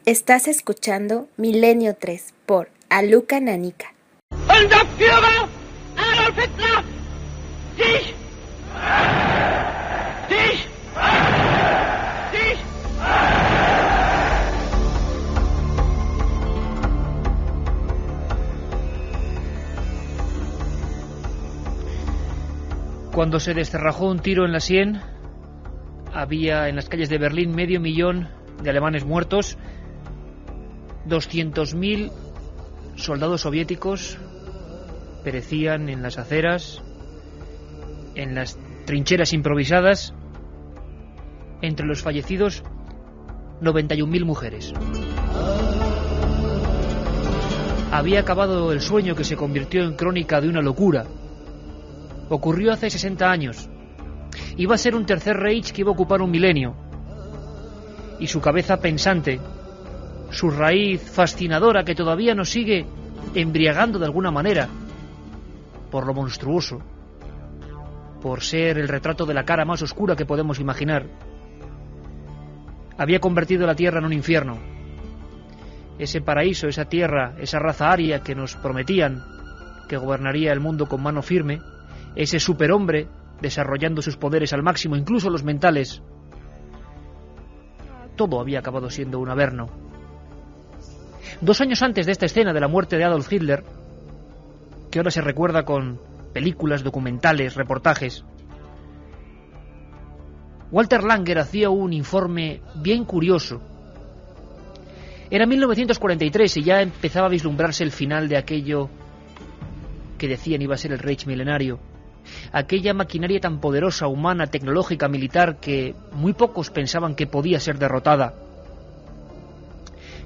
Estás escuchando Milenio 3 por Aluka Nanika. Unser Führer Adolf Hitler! Dich! Dich! Dich! Cuando se descerrajó un tiro en la sien, había en las calles de Berlín 500.000 de alemanes muertos, 200.000 soldados soviéticos perecían en las aceras, en las trincheras improvisadas. Entre los fallecidos, 91.000 mujeres. Había acabado el sueño que se convirtió en crónica de una locura. Ocurrió hace 60 años. Iba a ser un tercer Reich que iba a ocupar un milenio. Y su cabeza pensante, su raíz fascinadora que todavía nos sigue embriagando de alguna manera, por lo monstruoso, por ser el retrato de la cara más oscura que podemos imaginar, había convertido la Tierra en un infierno. Ese paraíso, esa tierra, esa raza aria que nos prometían que gobernaría el mundo con mano firme, ese superhombre desarrollando sus poderes al máximo, incluso los mentales, todo había acabado siendo un averno. 2 años antes de esta escena de la muerte de Adolf Hitler, que ahora se recuerda con películas, documentales, reportajes, Walter Langer hacía un informe bien curioso. Era 1943 y ya empezaba a vislumbrarse el final de aquello que decían iba a ser el Reich milenario. Aquella maquinaria tan poderosa, humana, tecnológica, militar, que muy pocos pensaban que podía ser derrotada.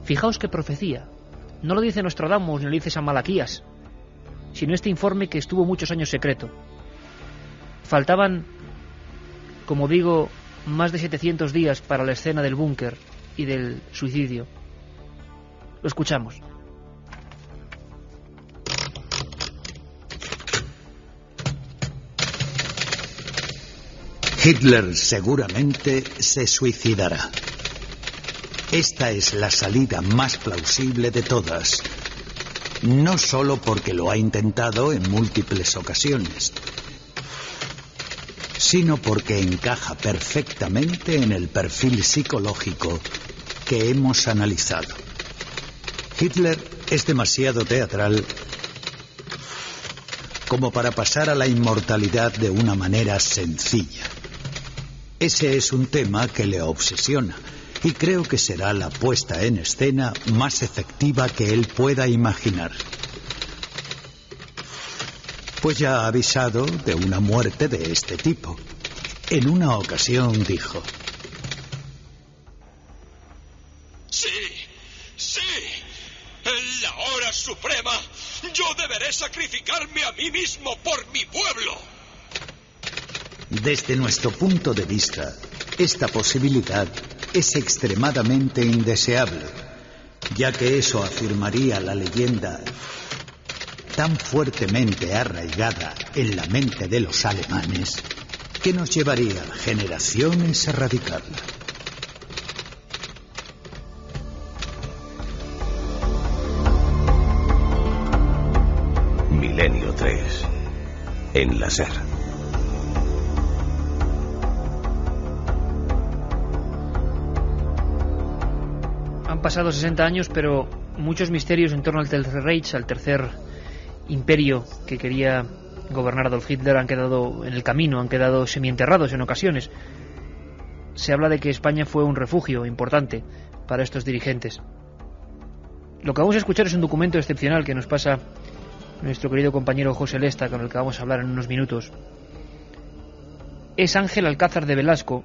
Fijaos qué profecía. No lo dice Nostradamus ni lo dice San Malaquías, sino este informe que estuvo muchos años secreto. Faltaban, como digo, más de 700 días para la escena del búnker y del suicidio. Lo escuchamos. Hitler seguramente se suicidará. Esta es la salida más plausible de todas. No solo porque lo ha intentado en múltiples ocasiones, sino porque encaja perfectamente en el perfil psicológico que hemos analizado. Hitler es demasiado teatral como para pasar a la inmortalidad de una manera sencilla. Ese es un tema que le obsesiona y creo que será la puesta en escena más efectiva que él pueda imaginar. Pues ya ha avisado de una muerte de este tipo. En una ocasión dijo: Sí, en la hora suprema yo deberé sacrificarme a mí mismo por mi pueblo. Desde nuestro punto de vista, esta posibilidad es extremadamente indeseable, ya que eso afirmaría la leyenda tan fuertemente arraigada en la mente de los alemanes que nos llevaría generaciones a erradicarla. Milenio 3 en la SER. Han pasado 60 años, pero muchos misterios en torno al Tercer Reich, al tercer imperio que quería gobernar Adolf Hitler, han quedado en el camino, han quedado semienterrados en ocasiones. Se habla de que España fue un refugio importante para estos dirigentes. Lo que vamos a escuchar es un documento excepcional que nos pasa nuestro querido compañero José Lesta, con el que vamos a hablar en unos minutos. Es Ángel Alcázar de Velasco.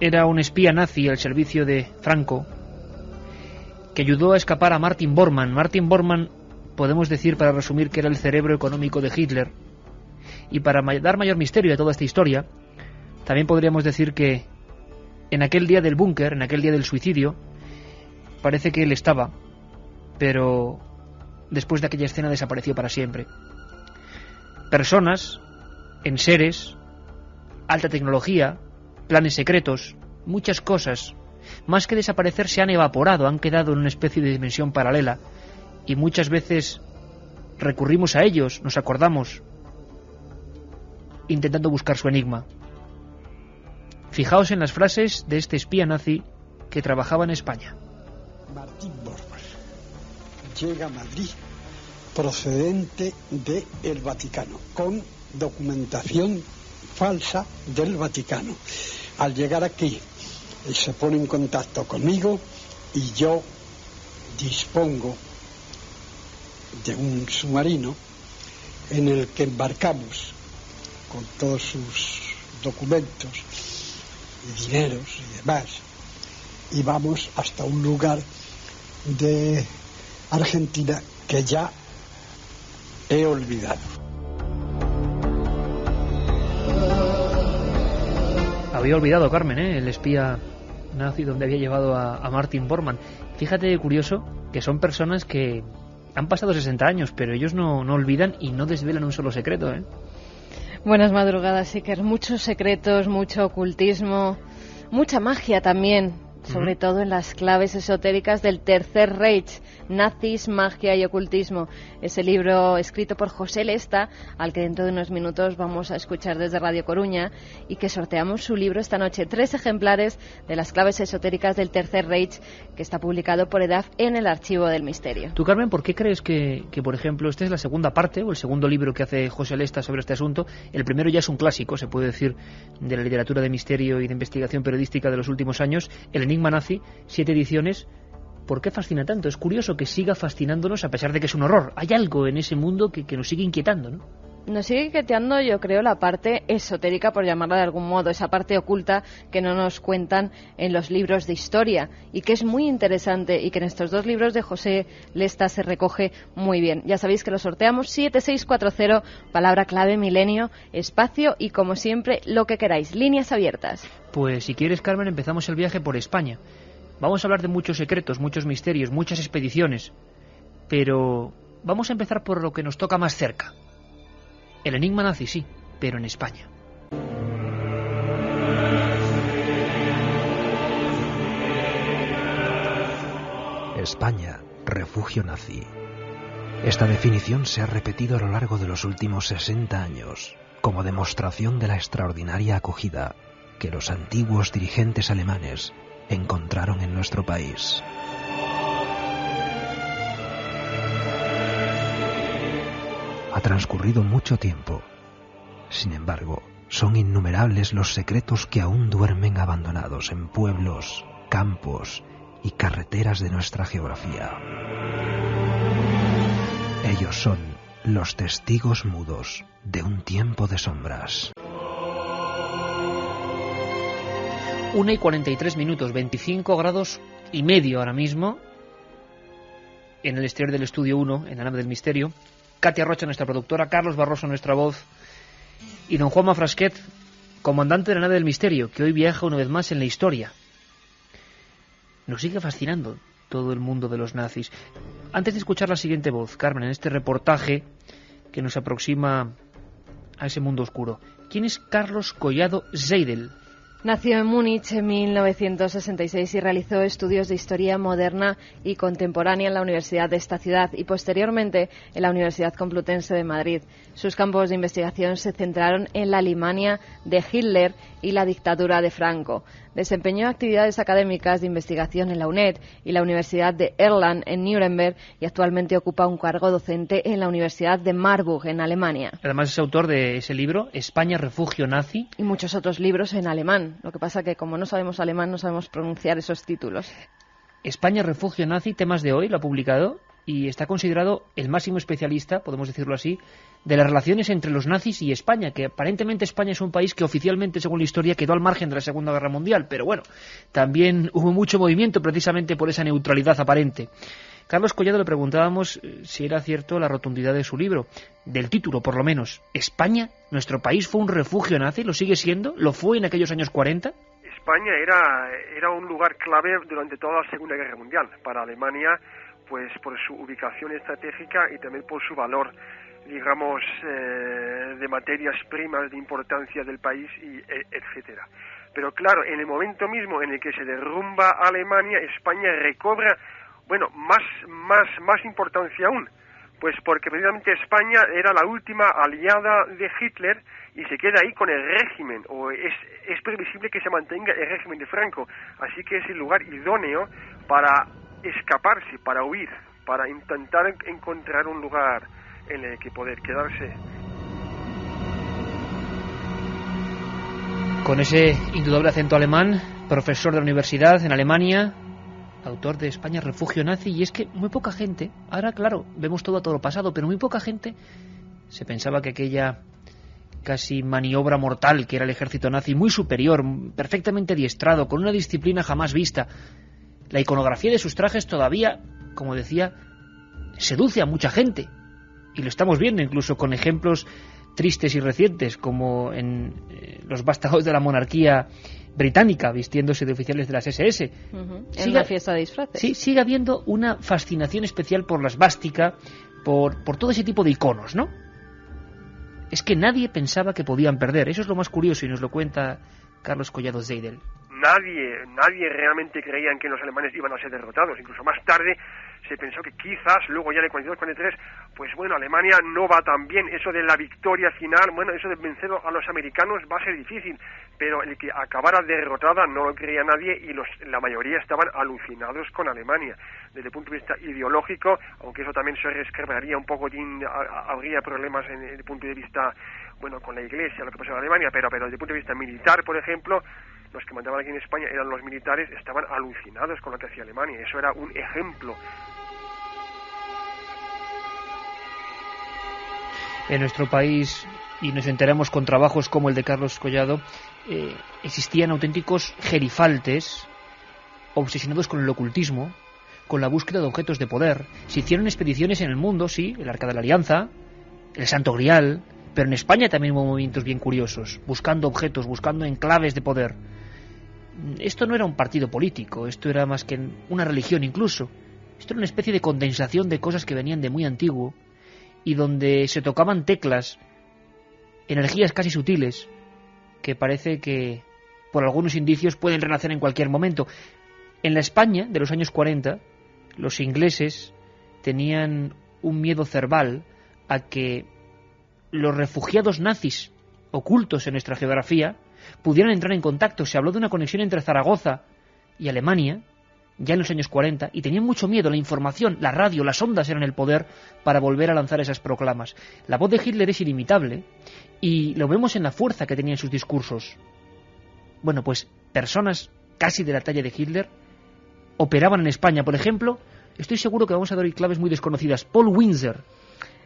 Era un espía nazi al servicio de Franco que ayudó a escapar a Martin Bormann. Martin Bormann, podemos decir, para resumir, que era el cerebro económico de Hitler. Y para dar mayor misterio a toda esta historia, también podríamos decir que en aquel día del búnker, en aquel día del suicidio, parece que él estaba, pero después de aquella escena desapareció para siempre. Personas, enseres, alta tecnología, planes secretos, muchas cosas más que desaparecer se han evaporado, han quedado en una especie de dimensión paralela y muchas veces recurrimos a ellos, nos acordamos, intentando buscar su enigma. Fijaos en las frases de este espía nazi que trabajaba en España. Martín Bormann llega a Madrid procedente del Vaticano, con documentación falsa del Vaticano. Al llegar aquí, se pone en contacto conmigo y yo dispongo de un submarino en el que embarcamos con todos sus documentos y dineros y demás, y vamos hasta un lugar de Argentina que ya he olvidado. Había olvidado, Carmen, el espía nazi donde había llevado a Martin Bormann. Fíjate, curioso, que son personas que han pasado 60 años, pero ellos no olvidan y no desvelan un solo secreto, ¿eh? Buenas madrugadas, Iker. Muchos secretos, mucho ocultismo, mucha magia también, sobre todo en las claves esotéricas del Tercer Reich, nazis, magia y ocultismo. Ese libro escrito por José Lesta, al que dentro de unos minutos vamos a escuchar desde Radio Coruña, y que sorteamos su libro esta noche, 3 ejemplares de las claves esotéricas del Tercer Reich, que está publicado por EDAF en el Archivo del Misterio. Tú, Carmen, ¿por qué crees que, por ejemplo, esta es la segunda parte, o el segundo libro que hace José Lesta sobre este asunto? El primero ya es un clásico, se puede decir, de la literatura de misterio y de investigación periodística de los últimos años, El enigma nazi, 7 ediciones. ¿Por qué fascina tanto? Es curioso que siga fascinándonos a pesar de que es un horror. Hay algo en ese mundo que nos sigue inquietando, ¿no? Nos sigue inquietando, yo creo, la parte esotérica, por llamarla de algún modo, esa parte oculta que no nos cuentan en los libros de historia y que es muy interesante y que en estos 2 libros de José Lesta se recoge muy bien. Ya sabéis que lo sorteamos 7640, palabra clave milenio, espacio y, como siempre, lo que queráis, líneas abiertas. Pues si quieres, Carmen, empezamos el viaje por España. Vamos a hablar de muchos secretos, muchos misterios, muchas expediciones, pero vamos a empezar por lo que nos toca más cerca. El enigma nazi, sí, pero en España. España, refugio nazi. Esta definición se ha repetido a lo largo de los últimos 60 años, como demostración de la extraordinaria acogida que los antiguos dirigentes alemanes encontraron en nuestro país. Ha transcurrido mucho tiempo. Sin embargo, son innumerables los secretos que aún duermen abandonados en pueblos, campos y carreteras de nuestra geografía. Ellos son los testigos mudos de un tiempo de sombras. 1:43, 25 grados y medio ahora mismo, en el exterior del Estudio 1, en la nave del misterio. Katia Rocha, nuestra productora, Carlos Barroso, nuestra voz, y don Juanma Frasquet, comandante de la nave del misterio, que hoy viaja una vez más en la historia. Nos sigue fascinando todo el mundo de los nazis. Antes de escuchar la siguiente voz, Carmen, en este reportaje que nos aproxima a ese mundo oscuro, ¿quién es Carlos Collado Seidel? Nació en Múnich en 1966 y realizó estudios de historia moderna y contemporánea en la universidad de esta ciudad y posteriormente en la Universidad Complutense de Madrid. Sus campos de investigación se centraron en la Alemania de Hitler y la dictadura de Franco. Desempeñó actividades académicas de investigación en la UNED y la Universidad de Erlangen en Nuremberg y actualmente ocupa un cargo docente en la Universidad de Marburg en Alemania. Además es autor de ese libro, España, refugio nazi. Y muchos otros libros en alemán. Lo que pasa que como no sabemos alemán no sabemos pronunciar esos títulos. España, refugio nazi, temas de hoy, lo ha publicado y está considerado el máximo especialista, podemos decirlo así, de las relaciones entre los nazis y España, que aparentemente España es un país que oficialmente, según la historia, quedó al margen de la Segunda Guerra Mundial, pero bueno, también hubo mucho movimiento precisamente por esa neutralidad aparente. Carlos Collado le preguntábamos si era cierto la rotundidad de su libro, del título por lo menos. ¿España, nuestro país, fue un refugio nazi? ¿Lo sigue siendo? ¿Lo fue en aquellos años 40? España era un lugar clave durante toda la Segunda Guerra Mundial para Alemania, pues por su ubicación estratégica y también por su valor, digamos, de materias primas de importancia del país, y etcétera. Pero claro, en el momento mismo en el que se derrumba Alemania, España recobra, bueno, más importancia aún, pues porque precisamente España era la última aliada de Hitler y se queda ahí con el régimen, o es previsible que se mantenga el régimen de Franco, así que es el lugar idóneo para escaparse, para huir, para intentar encontrar un lugar en el que poder quedarse. Con ese indudable acento alemán, profesor de la universidad en Alemania, autor de España refugio nazi, y es que muy poca gente, ahora claro, vemos todo a todo pasado, pero muy poca gente se pensaba que aquella casi maniobra mortal que era el ejército nazi, muy superior, perfectamente adiestrado, con una disciplina jamás vista, la iconografía de sus trajes todavía, como decía, seduce a mucha gente, y lo estamos viendo incluso con ejemplos tristes y recientes, como en los vástagos de la monarquía británica, vistiéndose de oficiales de las SS. En la fiesta de disfraces. Sí, sigue habiendo una fascinación especial por la esvástica, por todo ese tipo de iconos, ¿no? Es que nadie pensaba que podían perder. Eso es lo más curioso y nos lo cuenta Carlos Collado Seidel. Nadie realmente creía en que los alemanes iban a ser derrotados. Incluso más tarde se pensó que quizás, luego ya en el 42-43, pues bueno, Alemania no va tan bien. Eso de la victoria final, bueno, eso de vencer a los americanos va a ser difícil. Pero el que acabara derrotada no lo creía nadie y la mayoría estaban alucinados con Alemania. Desde el punto de vista ideológico, aunque eso también se resquebraría un poco, habría problemas en el punto de vista, bueno, con la Iglesia, lo que pasó en Alemania, pero desde el punto de vista militar, por ejemplo, los que mandaban aquí en España eran los militares, estaban alucinados con lo que hacía Alemania. Eso era un ejemplo. En nuestro país, y nos enteramos con trabajos como el de Carlos Collado, existían auténticos gerifaltes obsesionados con el ocultismo, con la búsqueda de objetos de poder. Se hicieron expediciones en el mundo, sí, el Arca de la Alianza, el Santo Grial, pero en España también hubo movimientos bien curiosos, buscando objetos, buscando enclaves de poder. Esto no era un partido político, esto era más que una religión incluso. Esto era una especie de condensación de cosas que venían de muy antiguo y donde se tocaban teclas, energías casi sutiles, que parece que por algunos indicios pueden renacer en cualquier momento. En la España de los años 40, los ingleses tenían un miedo cerval a que los refugiados nazis ocultos en nuestra geografía pudieran entrar en contacto. Se habló de una conexión entre Zaragoza y Alemania ya en los años 40 y tenían mucho miedo. La información, la radio, las ondas eran el poder para volver a lanzar esas proclamas. La voz de Hitler es inimitable y lo vemos en la fuerza que tenía en sus discursos. Bueno, pues personas casi de la talla de Hitler operaban en España. Por ejemplo, estoy seguro que vamos a dar hoy claves muy desconocidas. Paul Windsor.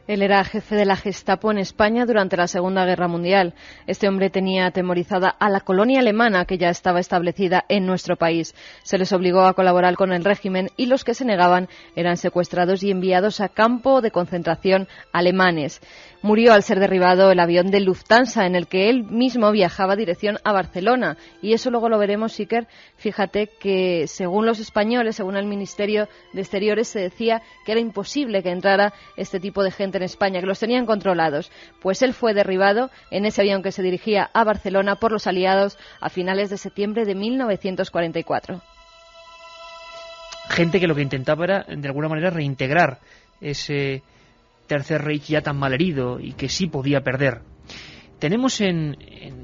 Él era jefe de la Gestapo en España durante la Segunda Guerra Mundial. Este hombre tenía atemorizada a la colonia alemana que ya estaba establecida en nuestro país. Se les obligó a colaborar con el régimen y los que se negaban eran secuestrados y enviados a campo de concentración alemanes. Murió al ser derribado el avión de Lufthansa en el que él mismo viajaba dirección a Barcelona. Y eso luego lo veremos, Iker. Fíjate que según los españoles, según el Ministerio de Exteriores, se decía que era imposible que entrara este tipo de gente en España, que los tenían controlados. Pues él fue derribado en ese avión que se dirigía a Barcelona por los aliados a finales de septiembre de 1944. Gente que lo que intentaba era, de alguna manera, reintegrar ese Tercer Reich ya tan malherido y que sí podía perder. Tenemos en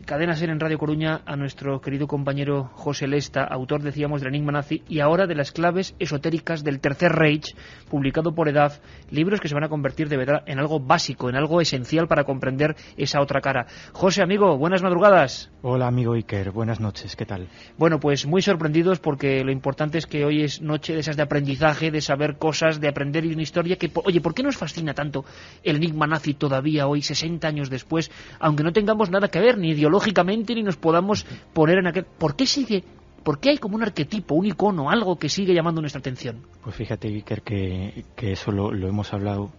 Cadena SER en Radio Coruña a nuestro querido compañero José Lesta, autor, decíamos, del Enigma Nazi y ahora de las claves esotéricas del Tercer Reich, publicado por EDAF, libros que se van a convertir de verdad en algo básico, en algo esencial para comprender esa otra cara. José, amigo, buenas madrugadas. Hola, amigo Iker, buenas noches, ¿qué tal? Bueno, pues muy sorprendidos porque lo importante es que hoy es noche de esas de aprendizaje, de saber cosas, de aprender una historia que... Oye, ¿por qué nos fascina tanto el Enigma Nazi todavía hoy, 60 años después, aunque no tengamos nada que ver, ni ideológicamente, ni nos podamos poner en aquel... ¿Por qué sigue? ¿Por qué hay como un arquetipo, un icono, algo que sigue llamando nuestra atención? Pues fíjate, Iker, que eso lo hemos hablado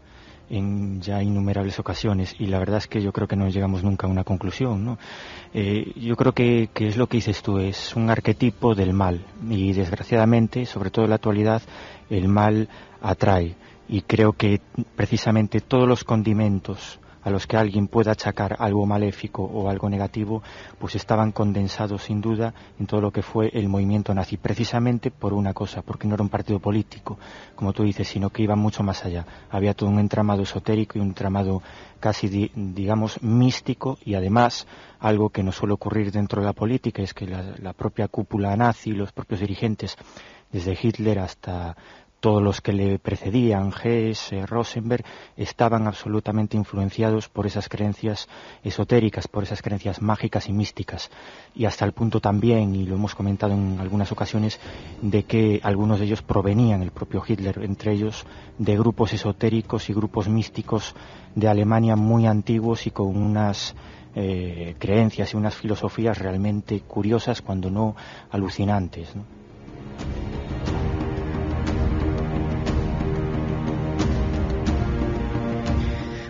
en ya innumerables ocasiones y la verdad es que yo creo que no llegamos nunca a una conclusión, ¿no? Yo creo que es lo que dices tú, es un arquetipo del mal y desgraciadamente, sobre todo en la actualidad, el mal atrae y creo que precisamente todos los condimentos a los que alguien pueda achacar algo maléfico o algo negativo, pues estaban condensados sin duda en todo lo que fue el movimiento nazi, precisamente por una cosa, porque no era un partido político, como tú dices, sino que iba mucho más allá. Había todo un entramado esotérico y un entramado casi, digamos, místico, y además algo que no suele ocurrir dentro de la política es que la propia cúpula nazi, los propios dirigentes, desde Hitler hasta todos los que le precedían, Hess, Rosenberg, estaban absolutamente influenciados por esas creencias esotéricas, por esas creencias mágicas y místicas, y hasta el punto también, y lo hemos comentado en algunas ocasiones, de que algunos de ellos provenían, el propio Hitler entre ellos, de grupos esotéricos y grupos místicos de Alemania muy antiguos y con unas creencias y unas filosofías realmente curiosas, cuando no alucinantes, ¿no?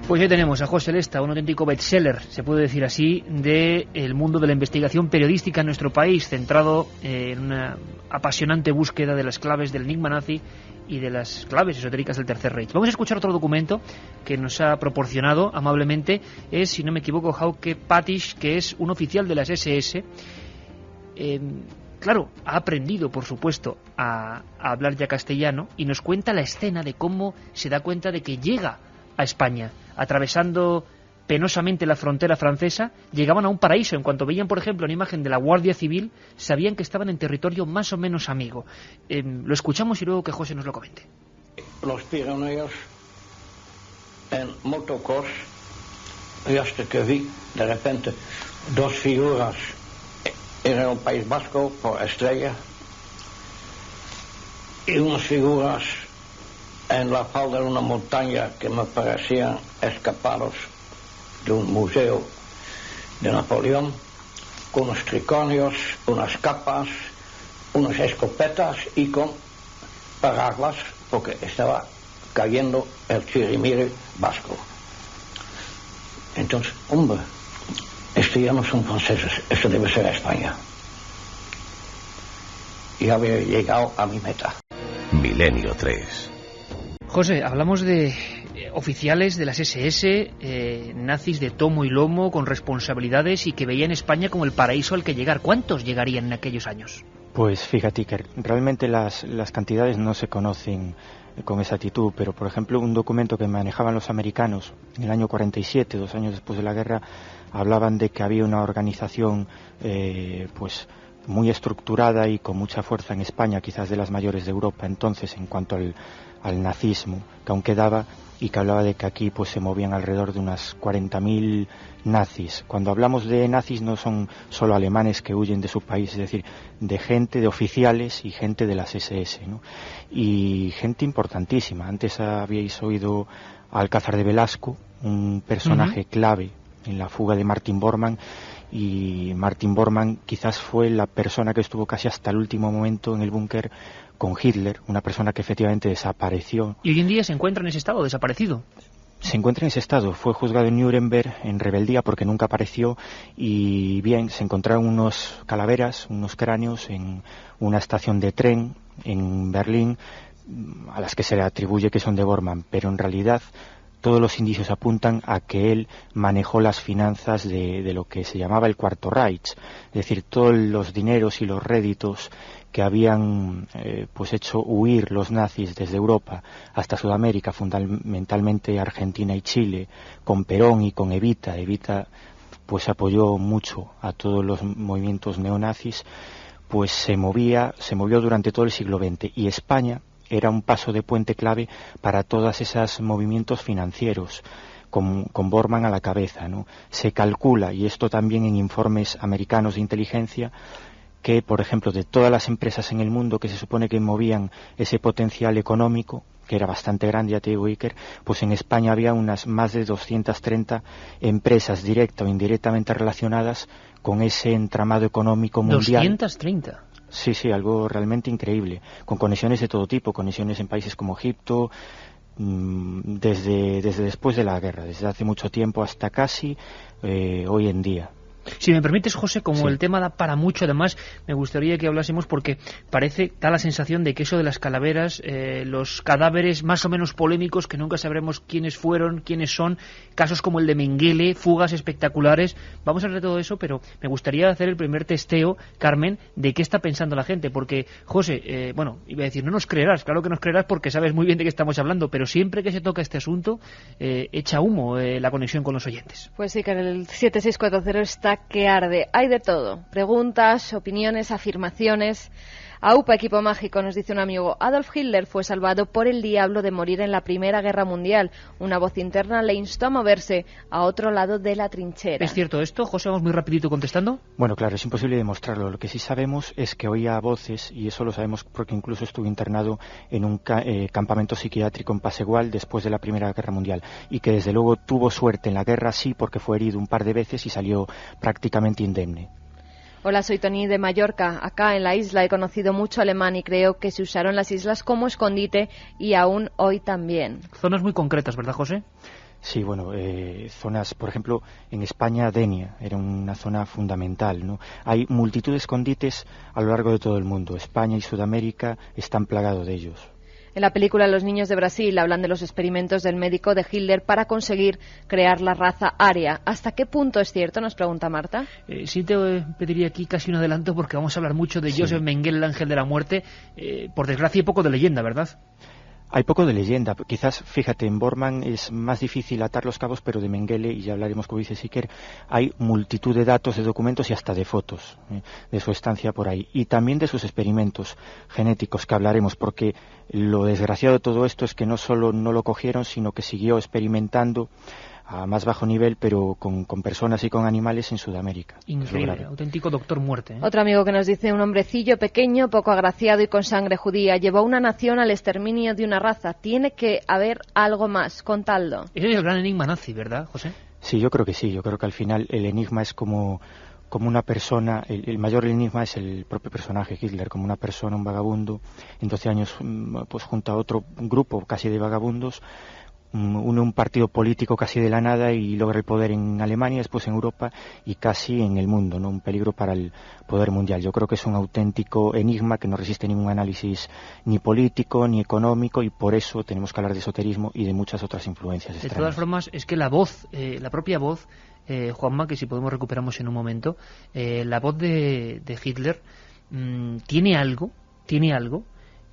Pues hoy tenemos a José Lesta, un auténtico bestseller, se puede decir así, del mundo de la investigación periodística en nuestro país, centrado en una apasionante búsqueda de las claves del enigma nazi y de las claves esotéricas del Tercer Reich. Vamos a escuchar otro documento que nos ha proporcionado amablemente, es, si no me equivoco, Hauke Patisch, que es un oficial de las SS. Claro, ha aprendido, por supuesto, a hablar ya castellano, y nos cuenta la escena de cómo se da cuenta de que llega a España, atravesando penosamente la frontera francesa. Llegaban a un paraíso. En cuanto veían, por ejemplo, una imagen de la Guardia Civil, sabían que estaban en territorio más o menos amigo. Lo escuchamos y luego que José nos lo comente. Los Pirineos, en motocross, y hasta que vi de repente dos figuras en el País Vasco por Estrella y unas figuras en la falda de una montaña que me parecían escapados de un museo de Napoleón, con unos triconios, unas capas, unas escopetas y con paraguas, porque estaba cayendo el chirimiri vasco. Entonces, hombre, estos ya no son franceses, esto debe ser España. Y había llegado a mi meta. Milenio 3. José, hablamos de oficiales de las SS, nazis de tomo y lomo, con responsabilidades, y que veían España como el paraíso al que llegar. ¿Cuántos llegarían en aquellos años? Pues fíjate que realmente las cantidades no se conocen con exactitud, pero por ejemplo un documento que manejaban los americanos en el año 47, 2 años después de la guerra, hablaban de que había una organización pues muy estructurada y con mucha fuerza en España, quizás de las mayores de Europa entonces en cuanto al nazismo, que aún quedaba, y que hablaba de que aquí pues se movían alrededor de unas 40.000 nazis. Cuando hablamos de nazis no son solo alemanes que huyen de su país, es decir, de gente, de oficiales y gente de las SS, ¿no? Y gente importantísima. Antes habíais oído a Alcázar de Velasco, un personaje clave en la fuga de Martin Bormann, y Martin Bormann quizás fue la persona que estuvo casi hasta el último momento en el búnker con Hitler, una persona que efectivamente desapareció. ¿Y hoy en día se encuentra en ese estado, desaparecido? Se encuentra en ese estado, fue juzgado en Nuremberg en rebeldía porque nunca apareció, y bien, se encontraron unos calaveras, unos cráneos en una estación de tren en Berlín, a las que se le atribuye que son de Bormann, pero en realidad todos los indicios apuntan a que él manejó las finanzas de lo que se llamaba el Cuarto Reich, es decir, todos los dineros y los réditos que habían pues hecho huir los nazis desde Europa hasta Sudamérica, fundamentalmente Argentina y Chile, con Perón y con Evita. Evita pues apoyó mucho a todos los movimientos neonazis, pues se movió durante todo el siglo XX, y España era un paso de puente clave para todos esos movimientos financieros, con Bormann a la cabeza, ¿no? Se calcula, y esto también en informes americanos de inteligencia, que, por ejemplo, de todas las empresas en el mundo que se supone que movían ese potencial económico, que era bastante grande, ya te digo, Iker, pues en España había unas más de 230 empresas directa o indirectamente relacionadas con ese entramado económico mundial. 230. Sí, algo realmente increíble, con conexiones de todo tipo, conexiones en países como Egipto, desde después de la guerra, desde hace mucho tiempo hasta casi hoy en día. Si me permites, José, como el tema da para mucho, además, me gustaría que hablásemos porque da la sensación de que eso de las calaveras, los cadáveres más o menos polémicos, que nunca sabremos quiénes fueron, quiénes son, casos como el de Mengele, fugas espectaculares, vamos a hablar de todo eso, pero me gustaría hacer el primer testeo, Carmen, de qué está pensando la gente, porque, José, iba a decir, no nos creerás, claro que nos creerás porque sabes muy bien de qué estamos hablando, pero siempre que se toca este asunto, echa humo la conexión con los oyentes. Pues sí, que el 7640 está que arde. Hay de todo. Preguntas, opiniones, afirmaciones. Aupa, equipo mágico, nos dice un amigo. Adolf Hitler fue salvado por el diablo de morir en la Primera Guerra Mundial. Una voz interna le instó a moverse a otro lado de la trinchera. ¿Es cierto esto? José, vamos muy rapidito contestando. Bueno, claro, es imposible demostrarlo. Lo que sí sabemos es que oía voces, y eso lo sabemos porque incluso estuvo internado en un campamento psiquiátrico en Passegual después de la Primera Guerra Mundial, y que desde luego tuvo suerte en la guerra, sí, porque fue herido un par de veces y salió prácticamente indemne. Hola, soy Tony de Mallorca. Acá en la isla he conocido mucho alemán y creo que se usaron las islas como escondite y aún hoy también. Zonas muy concretas, ¿verdad, José? Sí, bueno, zonas, por ejemplo, en España, Denia era una zona fundamental, ¿no? Hay multitud de escondites a lo largo de todo el mundo. España y Sudamérica están plagados de ellos. En la película Los niños de Brasil hablan de los experimentos del médico de Hitler para conseguir crear la raza aria. ¿Hasta qué punto es cierto?, nos pregunta Marta. Sí te pediría aquí casi un adelanto porque vamos a hablar mucho de Joseph Mengele, el ángel de la muerte. Por desgracia, poco de leyenda, ¿verdad? Hay poco de leyenda. Quizás, fíjate, en Bormann es más difícil atar los cabos, pero de Mengele, y ya hablaremos como dice Siker, hay multitud de datos, de documentos y hasta de fotos de su estancia por ahí. Y también de sus experimentos genéticos, que hablaremos, porque lo desgraciado de todo esto es que no solo no lo cogieron, sino que siguió experimentando a más bajo nivel, pero con personas y con animales en Sudamérica. Increíble, auténtico doctor muerte. Otro amigo que nos dice, un hombrecillo pequeño, poco agraciado y con sangre judía, llevó una nación al exterminio de una raza. Tiene que haber algo más, contadlo. Ese es el gran enigma nazi, ¿verdad, José? Sí, yo creo que sí. Yo creo que al final el enigma es como una persona, el mayor enigma es el propio personaje, Hitler, como una persona, un vagabundo. En 12 años, pues junto a otro grupo casi de vagabundos, une un partido político casi de la nada y logra el poder en Alemania, después en Europa y casi en el mundo, ¿no? Un peligro para el poder mundial. Yo creo que es un auténtico enigma que no resiste ningún análisis ni político ni económico, y por eso tenemos que hablar de esoterismo y de muchas otras influencias extrañas. De todas formas, es que la voz, la propia voz, Juanma, que si podemos recuperamos en un momento, la voz de Hitler tiene algo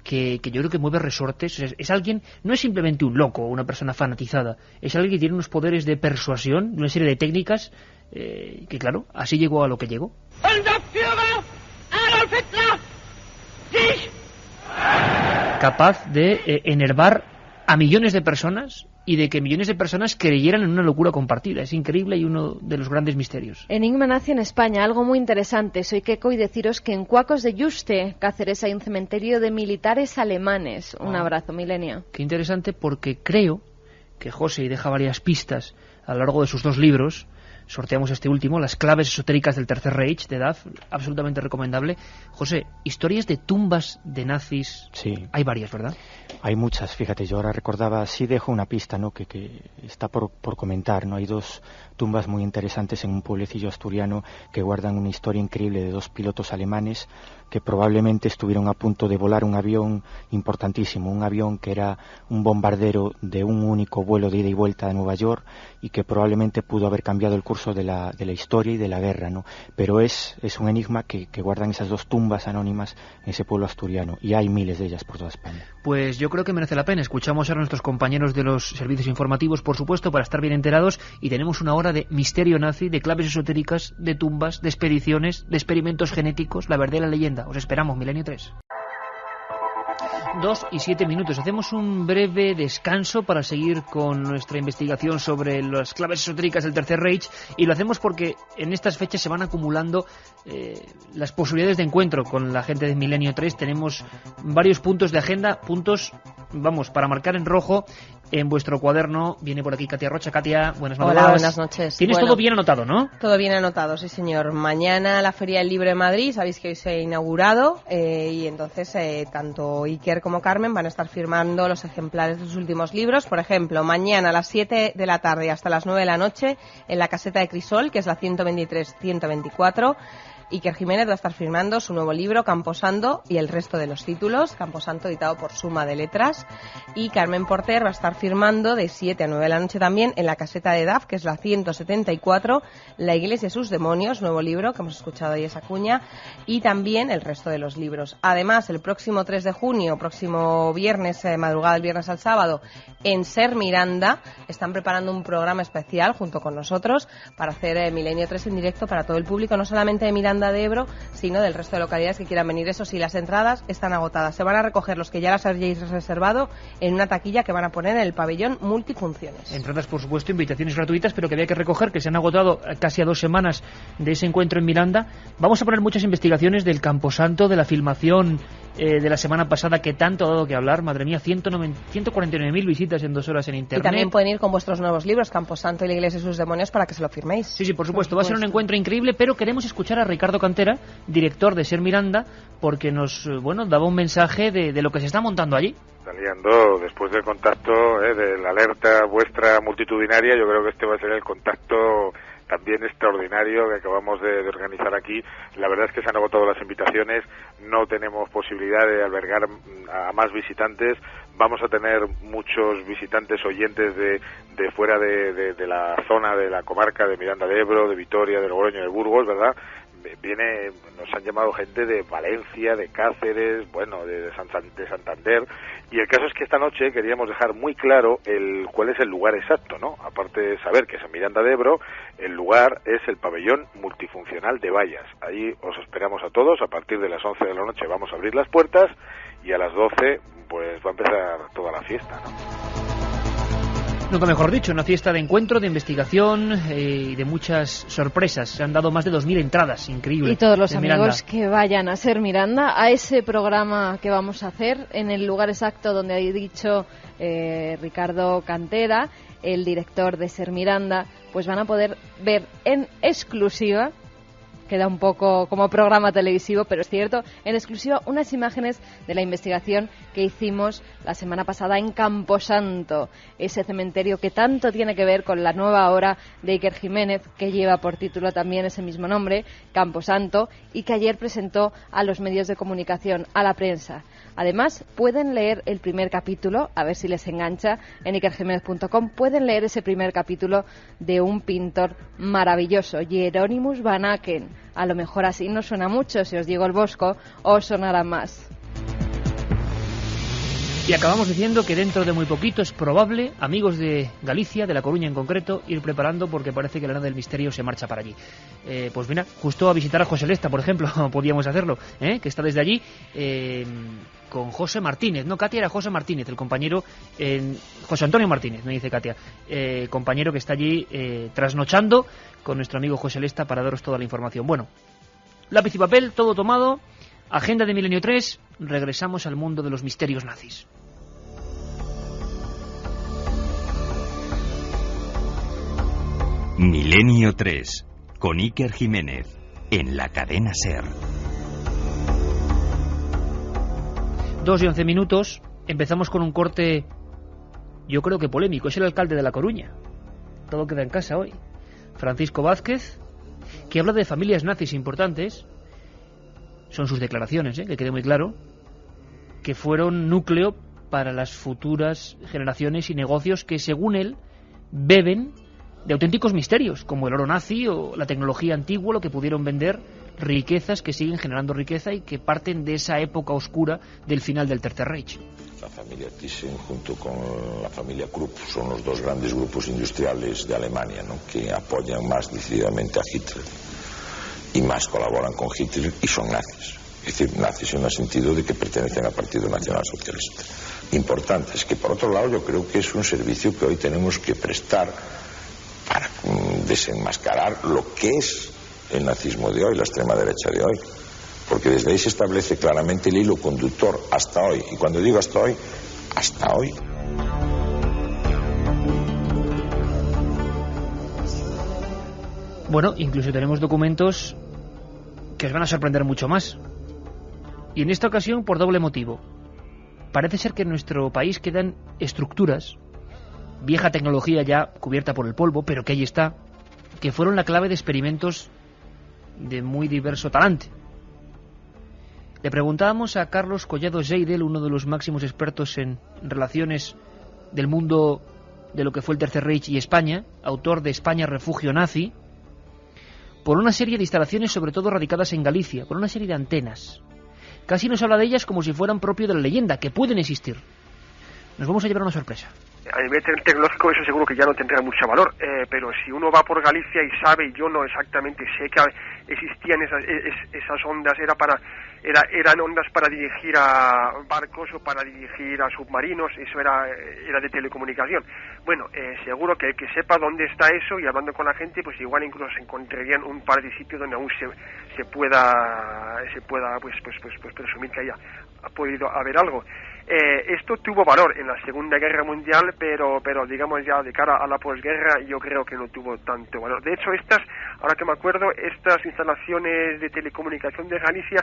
que yo creo que mueve resortes. Es alguien, no es simplemente un loco o una persona fanatizada, es alguien que tiene unos poderes de persuasión, una serie de técnicas que, claro, así llegó a lo que llegó. Capaz de enervar a millones de personas y de que millones de personas creyeran en una locura compartida. Es increíble y uno de los grandes misterios. Enigma nazi en España, algo muy interesante. Soy Keiko y deciros que en Cuacos de Yuste, Cáceres, hay un cementerio de militares alemanes. Un abrazo, Milenio. Qué interesante, porque creo que José, y deja varias pistas a lo largo de sus 2 libros, sorteamos este último, Las claves esotéricas del Tercer Reich, de Duff, absolutamente recomendable. José, historias de tumbas de nazis, sí, hay varias, ¿verdad? Hay muchas, fíjate, yo ahora recordaba, sí dejo una pista, ¿no?, que está por comentar, ¿no? Hay 2 tumbas muy interesantes en un pueblecillo asturiano que guardan una historia increíble de 2 pilotos alemanes que probablemente estuvieron a punto de volar un avión importantísimo, un avión que era un bombardero de un único vuelo de ida y vuelta a Nueva York y que probablemente pudo haber cambiado el curso de la historia y de la guerra, ¿no? Pero es un enigma que guardan esas 2 tumbas anónimas en ese pueblo asturiano, y hay miles de ellas por toda España. Pues yo creo que merece la pena. Escuchamos a nuestros compañeros de los servicios informativos, por supuesto, para estar bien enterados, y tenemos una hora de misterio nazi, de claves esotéricas, de tumbas, de expediciones, de experimentos genéticos, la verdad y la leyenda. Os esperamos, Milenio 3. 2:07. Hacemos un breve descanso para seguir con nuestra investigación sobre las claves esotéricas del Tercer Reich, y lo hacemos porque en estas fechas se van acumulando las posibilidades de encuentro con la gente de Milenio 3. Tenemos varios puntos de agenda, puntos vamos, para marcar en rojo en vuestro cuaderno. Viene por aquí Katia Rocha. Katia, buenas madrugadas. Hola, buenas noches. Tienes todo bien anotado, ¿no? Todo bien anotado, sí señor. Mañana la Feria del Libro de Madrid, sabéis que hoy se ha inaugurado y entonces tanto Iker como Carmen van a estar firmando los ejemplares de sus últimos libros. Por ejemplo, mañana a las 7 de la tarde hasta las 9 de la noche en la caseta de Crisol, que es la 123-124, Iker Jiménez va a estar firmando su nuevo libro, Camposanto, y el resto de los títulos. Camposanto, editado por Suma de Letras. Y Carmen Porter va a estar firmando de 7 a 9 de la noche también en la caseta de DAF, que es la 174, La Iglesia y sus demonios, nuevo libro, que hemos escuchado ahí esa cuña, y también el resto de los libros. Además, el próximo 3 de junio, próximo viernes, madrugada del viernes al sábado, en Ser Miranda, están preparando un programa especial junto con nosotros para hacer Milenio 3 en directo para todo el público, no solamente de Miranda de Ebro, sino del resto de localidades que quieran venir. Eso sí, las entradas están agotadas. Se van a recoger los que ya las hayáis reservado en una taquilla que van a poner en el pabellón multifunciones. Entradas, por supuesto, invitaciones gratuitas, pero que había que recoger, que se han agotado casi a 2 semanas de ese encuentro en Miranda. Vamos a poner muchas investigaciones del Camposanto, de la filmación de la semana pasada, que tanto ha dado que hablar. Madre mía, 149.000 visitas en 2 horas en internet. Y también pueden ir con vuestros nuevos libros, Camposanto y la Iglesia y sus demonios, para que se lo firméis. Sí, por supuesto. Va a ser un encuentro increíble, pero queremos escuchar a Ricardo Cantera, director de Ser Miranda, porque nos daba un mensaje de lo que se está montando allí. Saliendo después del contacto, de la alerta vuestra multitudinaria, yo creo que este va a ser el contacto también extraordinario que acabamos de organizar aquí. La verdad es que se han agotado las invitaciones, no tenemos posibilidad de albergar a más visitantes. Vamos a tener muchos visitantes oyentes de fuera de la zona de la comarca de Miranda de Ebro, de Vitoria, de Logroño, de Burgos, ¿verdad? Nos han llamado gente de Valencia, de Cáceres, de Santander, y el caso es que esta noche queríamos dejar muy claro cuál es el lugar exacto, ¿no? Aparte de saber que es en Miranda de Ebro, el lugar es el pabellón multifuncional de Vallas. Ahí os esperamos a todos. A partir de las 11 de la noche vamos a abrir las puertas y a las 12 pues va a empezar toda la fiesta, ¿no? Nunca mejor dicho, una fiesta de encuentro, de investigación y de muchas sorpresas. Se han dado más de 2.000 entradas, increíble. Y todos los amigos Miranda, que vayan a Ser Miranda, a ese programa que vamos a hacer en el lugar exacto donde ha dicho Ricardo Cantera, el director de Ser Miranda, pues van a poder ver en exclusiva, queda un poco como programa televisivo, pero es cierto, en exclusiva unas imágenes de la investigación que hicimos la semana pasada en Camposanto, ese cementerio que tanto tiene que ver con la nueva obra de Iker Jiménez, que lleva por título también ese mismo nombre, Camposanto, y que ayer presentó a los medios de comunicación, a la prensa. Además, pueden leer el primer capítulo, a ver si les engancha, en ikerjiménez.com, pueden leer ese primer capítulo de un pintor maravilloso, Hieronymus van Aken. A lo mejor así no suena mucho, si os digo el Bosco, os sonará más. Y acabamos diciendo que dentro de muy poquito es probable, amigos de Galicia, de La Coruña en concreto, ir preparando porque parece que la Nada del Misterio se marcha para allí. Pues mira, justo a visitar a José Lesta, por ejemplo, podíamos hacerlo, que está desde allí, con José Martínez. No, Katia, era José Martínez, el compañero, José Antonio Martínez, me dice Katia, compañero que está allí trasnochando con nuestro amigo José Lesta para daros toda la información. Bueno, lápiz y papel, todo tomado, agenda de Milenio 3, regresamos al mundo de los misterios nazis. Milenio 3, con Iker Jiménez, en la cadena SER. 2:11. Empezamos con un corte, yo creo que polémico. Es el alcalde de La Coruña. Todo queda en casa hoy. Francisco Vázquez, que habla de familias nazis importantes. Son sus declaraciones, que quede muy claro, que fueron núcleo para las futuras generaciones y negocios que, según él, beben de auténticos misterios, como el oro nazi o la tecnología antigua, lo que pudieron vender, riquezas que siguen generando riqueza y que parten de esa época oscura del final del Tercer Reich. La familia Thyssen junto con la familia Krupp son los dos grandes grupos industriales de Alemania, ¿no?, que apoyan más decididamente a Hitler y más colaboran con Hitler y son nazis. Es decir, nazis en el sentido de que pertenecen al Partido Nacional Socialista. Importante es que, por otro lado, yo creo que es un servicio que hoy tenemos que prestar para desenmascarar lo que es el nazismo de hoy, la extrema derecha de hoy, porque desde ahí se establece claramente el hilo conductor hasta hoy, y cuando digo hasta hoy, hasta hoy. Bueno, incluso tenemos documentos que os van a sorprender mucho más. Y en esta ocasión por doble motivo. Parece ser que en nuestro país quedan estructuras, vieja tecnología ya cubierta por el polvo, pero que ahí está, que fueron la clave de experimentos de muy diverso talante. Le preguntábamos a Carlos Collado Seidel, uno de los máximos expertos en relaciones del mundo de lo que fue el Tercer Reich y España, autor de España Refugio Nazi, por una serie de instalaciones, sobre todo radicadas en Galicia, por una serie de antenas. Casi nos habla de ellas como si fueran propio de la leyenda, que pueden existir. Nos vamos a llevar una sorpresa. A nivel tecnológico eso seguro que ya no tendrá mucho valor, pero si uno va por Galicia y sabe, yo no exactamente sé que existían esas ondas, eran ondas para dirigir a barcos o para dirigir a submarinos, eso era de telecomunicación. Bueno, seguro que el que sepa dónde está eso, y hablando con la gente, pues igual incluso se encontrarían un par de sitios donde aún se pueda pues presumir que haya podido haber algo. Esto tuvo valor en la Segunda Guerra Mundial, pero digamos ya de cara a la posguerra yo creo que no tuvo tanto valor. De hecho, ahora que me acuerdo, estas instalaciones de telecomunicación de Galicia,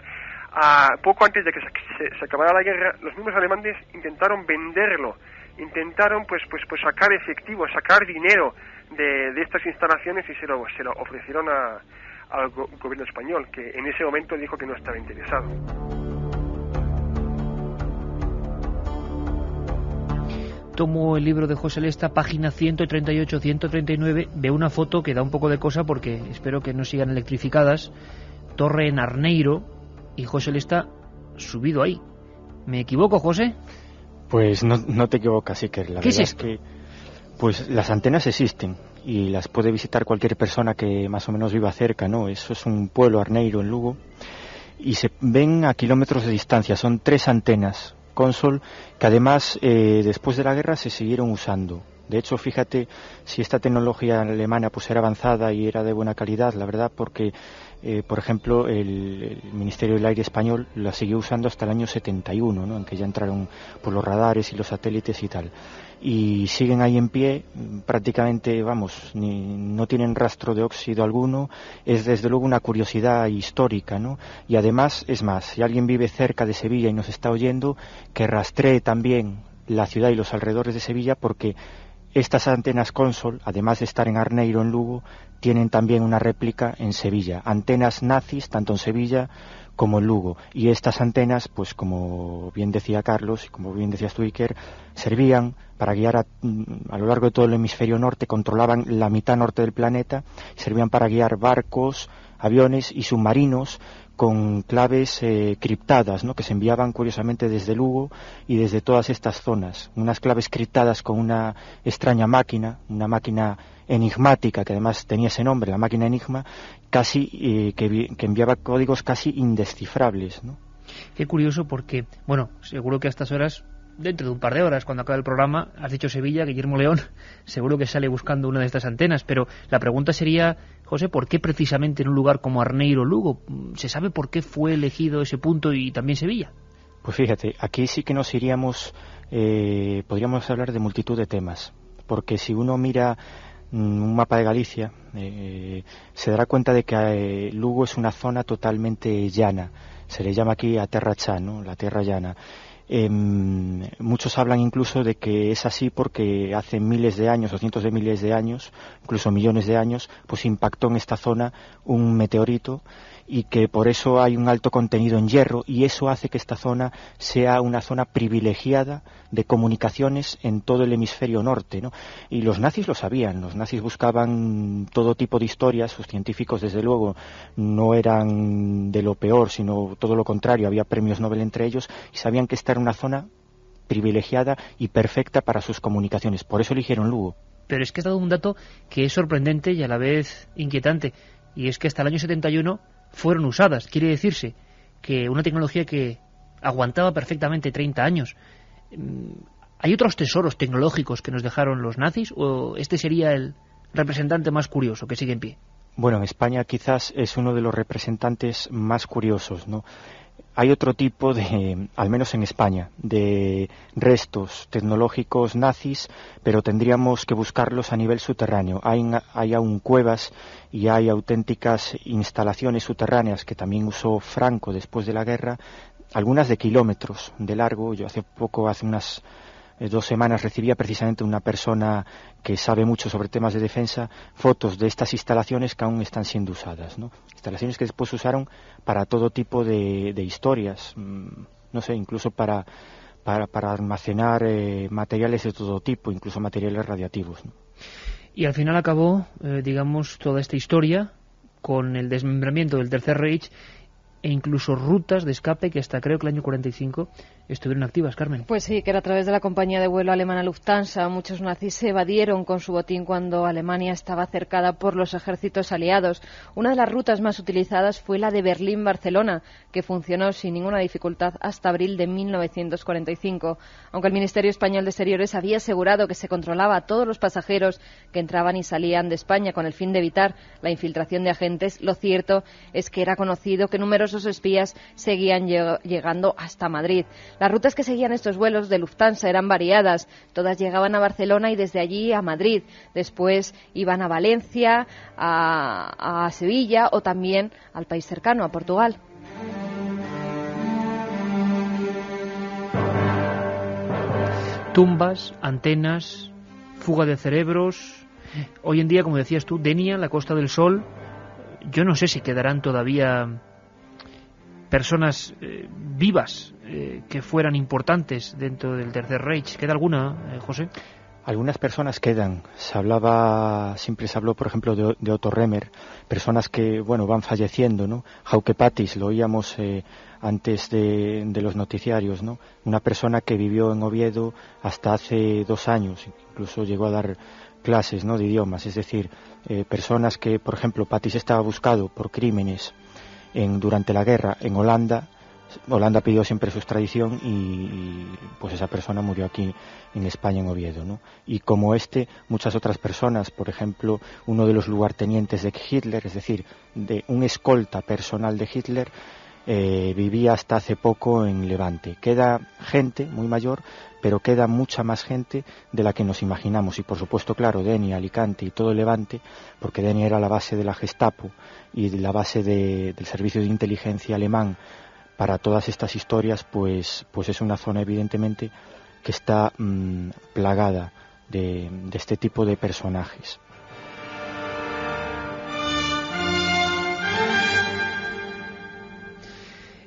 poco antes de que se acabara la guerra, los mismos alemanes intentaron venderlo, intentaron pues sacar efectivo, sacar dinero de estas instalaciones, y se lo ofrecieron al gobierno español, que en ese momento dijo que no estaba interesado. Tomo el libro de José Lesta, página 138-139, veo una foto que da un poco de cosa porque espero que no sigan electrificadas. Torre en Arneiro y José Lesta subido ahí. ¿Me equivoco, José? Pues no te equivocas, Iker. La ¿Qué verdad es esto? que pues las antenas existen y las puede visitar cualquier persona que más o menos viva cerca, ¿no? Eso es un pueblo, Arneiro, en Lugo, y se ven a kilómetros de distancia. Son 3 antenas Consol, que además después de la guerra se siguieron usando. De hecho, fíjate si esta tecnología alemana pues era avanzada y era de buena calidad, la verdad, porque por ejemplo el Ministerio del Aire español la siguió usando hasta el año 71, ¿no? En que ya entraron por los radares y los satélites y tal, y siguen ahí en pie prácticamente, vamos, no tienen rastro de óxido alguno. Es desde luego una curiosidad histórica, ¿no? Y además, es más, si alguien vive cerca de Sevilla y nos está oyendo, que rastree también la ciudad y los alrededores de Sevilla, porque estas antenas Consol, además de estar en Arneiro, en Lugo, tienen también una réplica en Sevilla. Antenas nazis, tanto en Sevilla como en Lugo. Y estas antenas, pues como bien decía Carlos y como bien decías tú, Iker, servían para guiar a lo largo de todo el hemisferio norte, controlaban la mitad norte del planeta, servían para guiar barcos, aviones y submarinos con claves criptadas, ¿no? Que se enviaban curiosamente desde Lugo y desde todas estas zonas. Unas claves criptadas con una extraña máquina, una máquina enigmática, que además tenía ese nombre, la máquina Enigma, casi que enviaba códigos casi indescifrables, ¿no? Qué curioso, porque, bueno, seguro que a estas horas, dentro de un par de horas, cuando acabe el programa, has dicho Sevilla, Guillermo León seguro que sale buscando una de estas antenas, pero la pregunta sería, José, ¿por qué precisamente en un lugar como Arneiro, Lugo? ¿Se sabe por qué fue elegido ese punto y también Sevilla? Pues fíjate, aquí sí que nos iríamos, podríamos hablar de multitud de temas, porque si uno mira un mapa de Galicia, se dará cuenta de que Lugo es una zona totalmente llana. Se le llama aquí a terra chá, ¿no? La tierra llana. Muchos hablan incluso de que es así porque hace miles de años, o cientos de miles de años, incluso millones de años, pues impactó en esta zona un meteorito, y que por eso hay un alto contenido en hierro, y eso hace que esta zona sea una zona privilegiada de comunicaciones en todo el hemisferio norte, ¿no? Y los nazis lo sabían, los nazis buscaban todo tipo de historias, sus científicos desde luego no eran de lo peor, sino todo lo contrario, había premios Nobel entre ellos, y sabían que esta era una zona privilegiada y perfecta para sus comunicaciones, por eso eligieron Lugo. Pero es que has dado un dato que es sorprendente y a la vez inquietante, y es que hasta el año 71 fueron usadas. Quiere decirse que una tecnología que aguantaba perfectamente 30 años. ¿Hay otros tesoros tecnológicos que nos dejaron los nazis, o este sería el representante más curioso que sigue en pie? Bueno, en España quizás es uno de los representantes más curiosos, ¿no? hay otro tipo de, al menos en España, de restos tecnológicos nazis, pero tendríamos que buscarlos a nivel subterráneo. Hay aún cuevas y hay auténticas instalaciones subterráneas que también usó Franco después de la guerra, algunas de kilómetros de largo. Yo hace unas 2 semanas recibía precisamente una persona que sabe mucho sobre temas de defensa, fotos de estas instalaciones que aún están siendo usadas, ¿no? Instalaciones que después usaron para todo tipo de historias, no sé, incluso para almacenar materiales de todo tipo, incluso materiales radiactivos, ¿no? Y al final acabó, digamos, toda esta historia con el desmembramiento del Tercer Reich e incluso rutas de escape que hasta creo que el año 45 estuvieron activas, Carmen. Pues sí, que era a través de la compañía de vuelo alemana Lufthansa. Muchos nazis se evadieron con su botín cuando Alemania estaba cercada por los ejércitos aliados. Una de las rutas más utilizadas fue la de Berlín-Barcelona, que funcionó sin ninguna dificultad hasta abril de 1945. Aunque el Ministerio Español de Exteriores había asegurado que se controlaba a todos los pasajeros que entraban y salían de España con el fin de evitar la infiltración de agentes, lo cierto es que era conocido que numerosos espías seguían llegando hasta Madrid. Las rutas que seguían estos vuelos de Lufthansa eran variadas. Todas llegaban a Barcelona y desde allí a Madrid. Después iban a Valencia, a Sevilla o también al país cercano, a Portugal. Tumbas, antenas, fuga de cerebros. Hoy en día, como decías tú, Denia, la Costa del Sol, yo no sé si quedarán todavía personas vivas que fueran importantes dentro del Tercer Reich. ¿Queda alguna, José? Algunas personas quedan. Siempre se habló, por ejemplo, de Otto Remer, personas que, bueno, van falleciendo, ¿no? Hauke Patis, lo oíamos antes de los noticiarios, ¿no? Una persona que vivió en Oviedo hasta hace 2 años, incluso llegó a dar clases, ¿no?, de idiomas. Es decir, personas que, por ejemplo, Patis estaba buscado por crímenes durante la guerra en Holanda. Holanda pidió siempre su extradición y pues esa persona murió aquí en España, en Oviedo, ¿no? Y como muchas otras personas, por ejemplo, uno de los lugartenientes de Hitler, es decir, de un escolta personal de Hitler, vivía hasta hace poco en Levante. Queda gente muy mayor, pero queda mucha más gente de la que nos imaginamos. Y por supuesto, claro, Denia, Alicante y todo el Levante, porque Denia era la base de la Gestapo y la base del servicio de inteligencia alemán para todas estas historias, pues es una zona evidentemente que está plagada de este tipo de personajes.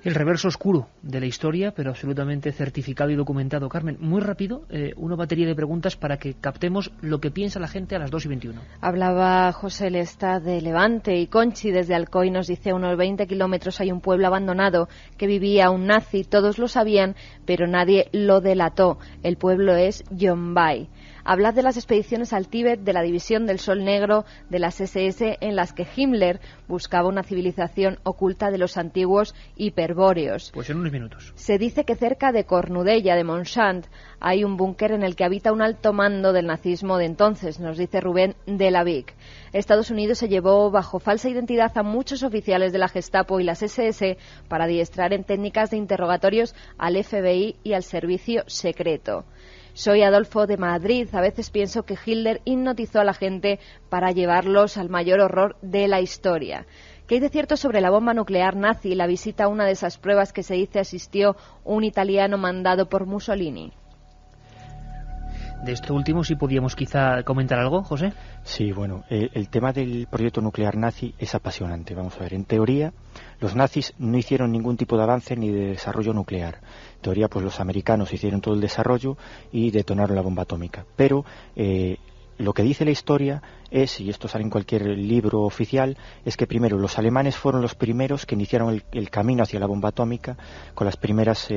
El reverso oscuro de la historia, pero absolutamente certificado y documentado. Carmen, muy rápido, una batería de preguntas para que captemos lo que piensa la gente a las 2:21. Hablaba José Lesta de Levante y Conchi desde Alcoy nos dice: a unos 20 kilómetros hay un pueblo abandonado que vivía un nazi, todos lo sabían, pero nadie lo delató. El pueblo es Yombay. Hablad de las expediciones al Tíbet, de la División del Sol Negro, de las SS, en las que Himmler buscaba una civilización oculta de los antiguos hiperbóreos. Pues en unos minutos. Se dice que cerca de Cornudella, de Montsant, hay un búnker en el que habita un alto mando del nazismo de entonces, nos dice Rubén de la Vic. Estados Unidos se llevó bajo falsa identidad a muchos oficiales de la Gestapo y las SS para adiestrar en técnicas de interrogatorios al FBI y al servicio secreto. Soy Adolfo de Madrid. A veces pienso que Hitler hipnotizó a la gente para llevarlos al mayor horror de la historia. ¿Qué hay de cierto sobre la bomba nuclear nazi y la visita a una de esas pruebas que se dice asistió un italiano mandado por Mussolini? De esto último, ¿sí podíamos quizá comentar algo, José? Sí, bueno, el tema del proyecto nuclear nazi es apasionante. Vamos a ver, en teoría, los nazis no hicieron ningún tipo de avance ni de desarrollo nuclear. En teoría, pues los americanos hicieron todo el desarrollo y detonaron la bomba atómica. Pero lo que dice la historia es, y esto sale en cualquier libro oficial, es que primero los alemanes fueron los primeros que iniciaron el camino hacia la bomba atómica con las primeras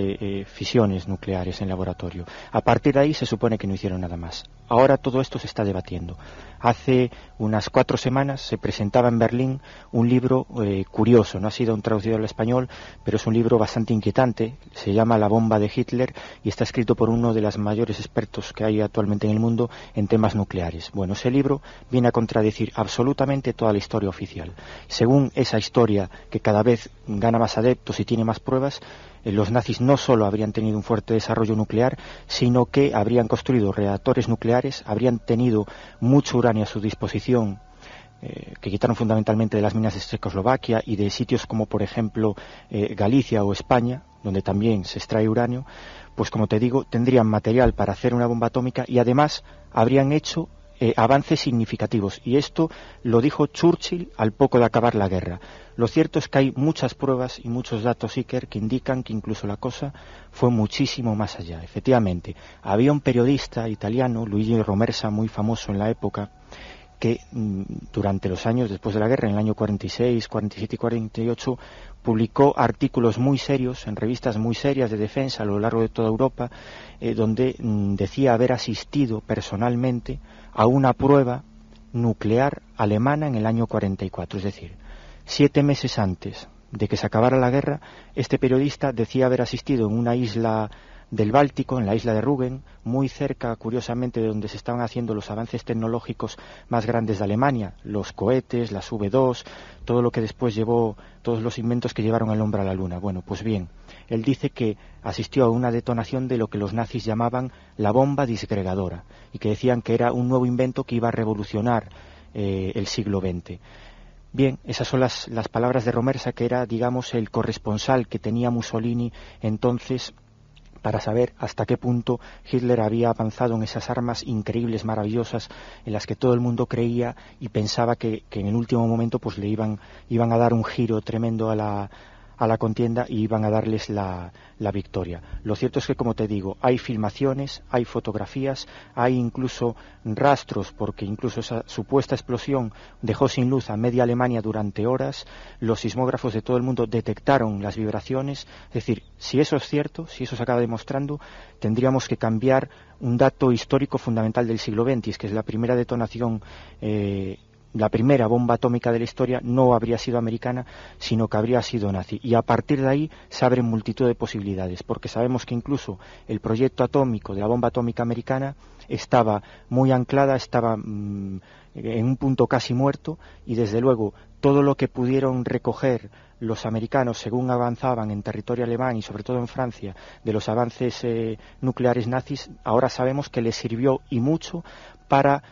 fisiones nucleares en laboratorio. A partir de ahí se supone que no hicieron nada más. Ahora todo esto se está debatiendo. Hace unas 4 semanas se presentaba en Berlín un libro curioso, no ha sido traducido al español, pero es un libro bastante inquietante. Se llama La bomba de Hitler y está escrito por uno de los mayores expertos que hay actualmente en el mundo en temas nucleares. Bueno, ese libro viene viene a contradecir absolutamente toda la historia oficial. Según esa historia, que cada vez gana más adeptos y tiene más pruebas, los nazis no solo habrían tenido un fuerte desarrollo nuclear, sino que habrían construido reactores nucleares, habrían tenido mucho uranio a su disposición, que quitaron fundamentalmente de las minas de Checoslovaquia y de sitios como, por ejemplo, Galicia o España, donde también se extrae uranio. Pues como te digo, tendrían material para hacer una bomba atómica y además habrían hecho avances significativos. Y esto lo dijo Churchill al poco de acabar la guerra. Lo cierto es que hay muchas pruebas y muchos datos, Iker, que indican que incluso la cosa fue muchísimo más allá. Efectivamente, había un periodista italiano, Luigi Romersa, muy famoso en la época, que durante los años después de la guerra, en el año 46, 47 y 48, publicó artículos muy serios en revistas muy serias de defensa a lo largo de toda Europa, donde decía haber asistido personalmente a una prueba nuclear alemana en el año 44. Es decir, 7 meses antes de que se acabara la guerra, este periodista decía haber asistido en una isla del Báltico, en la isla de Rügen, muy cerca, curiosamente, de donde se estaban haciendo los avances tecnológicos más grandes de Alemania, los cohetes, las V2, todo lo que después llevó, todos los inventos que llevaron al hombre a la luna. Bueno, pues bien, él dice que asistió a una detonación de lo que los nazis llamaban la bomba disgregadora, y que decían que era un nuevo invento que iba a revolucionar el siglo XX. Bien, esas son las palabras de Romersa, que era, digamos, el corresponsal que tenía Mussolini entonces para saber hasta qué punto Hitler había avanzado en esas armas increíbles, maravillosas, en las que todo el mundo creía y pensaba que en el último momento pues le iban a dar un giro tremendo a la contienda y iban a darles la victoria. Lo cierto es que, como te digo, hay filmaciones, hay fotografías, hay incluso rastros, porque incluso esa supuesta explosión dejó sin luz a media Alemania durante horas. Los sismógrafos de todo el mundo detectaron las vibraciones. Es decir, si eso es cierto, si eso se acaba demostrando, tendríamos que cambiar un dato histórico fundamental del siglo XX, que es la primera detonación, la primera bomba atómica de la historia no habría sido americana, sino que habría sido nazi. Y a partir de ahí se abren multitud de posibilidades, porque sabemos que incluso el proyecto atómico de la bomba atómica americana estaba muy anclada, estaba en un punto casi muerto, y desde luego todo lo que pudieron recoger los americanos según avanzaban en territorio alemán y sobre todo en Francia de los avances nucleares nazis, ahora sabemos que les sirvió y mucho para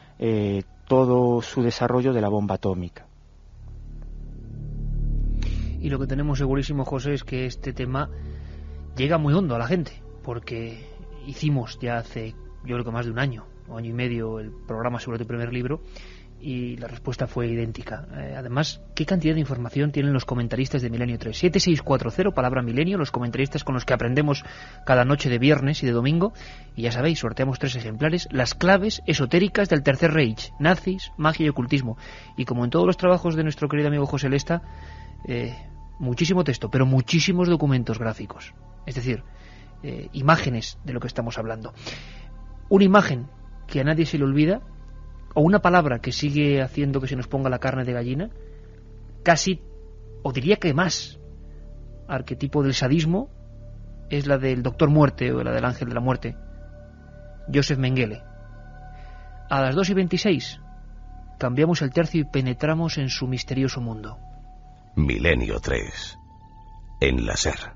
todo su desarrollo de la bomba atómica. Y lo que tenemos segurísimo, José, es que este tema llega muy hondo a la gente, porque hicimos ya hace, yo creo que más de un año o año y medio, el programa sobre tu primer libro, y la respuesta fue idéntica. Además, ¿qué cantidad de información tienen los comentaristas de Milenio 3? 7640, palabra milenio, los comentaristas con los que aprendemos cada noche de viernes y de domingo. Y ya sabéis, sorteamos 3 ejemplares, las claves esotéricas del Tercer Reich, nazis, magia y ocultismo. Y como en todos los trabajos de nuestro querido amigo José Lesta, muchísimo texto, pero muchísimos documentos gráficos. Es decir, imágenes de lo que estamos hablando. Una imagen que a nadie se le olvida, o una palabra que sigue haciendo que se nos ponga la carne de gallina, casi, o diría que más, arquetipo del sadismo, es la del Doctor Muerte o la del Ángel de la Muerte, Joseph Mengele. A las 2:26 cambiamos el tercio y penetramos en su misterioso mundo. Milenio 3. En la SER.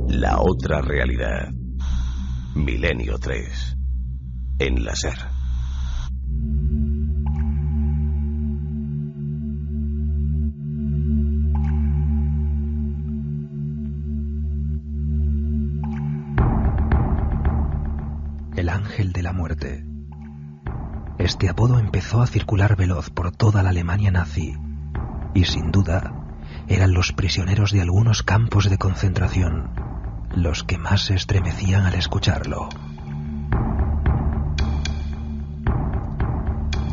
La otra realidad. Milenio 3. En la SER. El Ángel de la Muerte. Este apodo empezó a circular veloz por toda la Alemania nazi, y sin duda eran los prisioneros de algunos campos de concentración los que más se estremecían al escucharlo.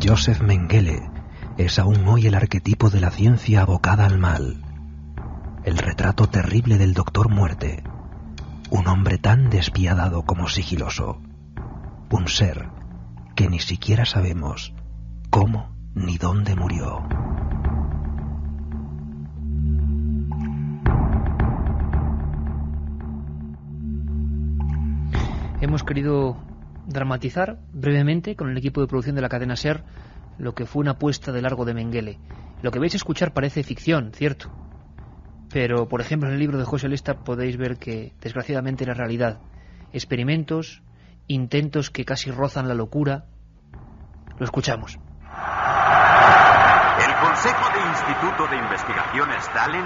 Joseph Mengele es aún hoy el arquetipo de la ciencia abocada al mal, el retrato terrible del Doctor Muerte, un hombre tan despiadado como sigiloso, un ser que ni siquiera sabemos cómo ni dónde murió. Hemos querido dramatizar brevemente con el equipo de producción de la cadena SER lo que fue una apuesta de largo de Mengele. Lo que vais a escuchar parece ficción, cierto, pero por ejemplo en el libro de José Lesta podéis ver que desgraciadamente era realidad. Experimentos, intentos que casi rozan la locura. Lo escuchamos. El Consejo de Instituto de Investigaciones Dahlen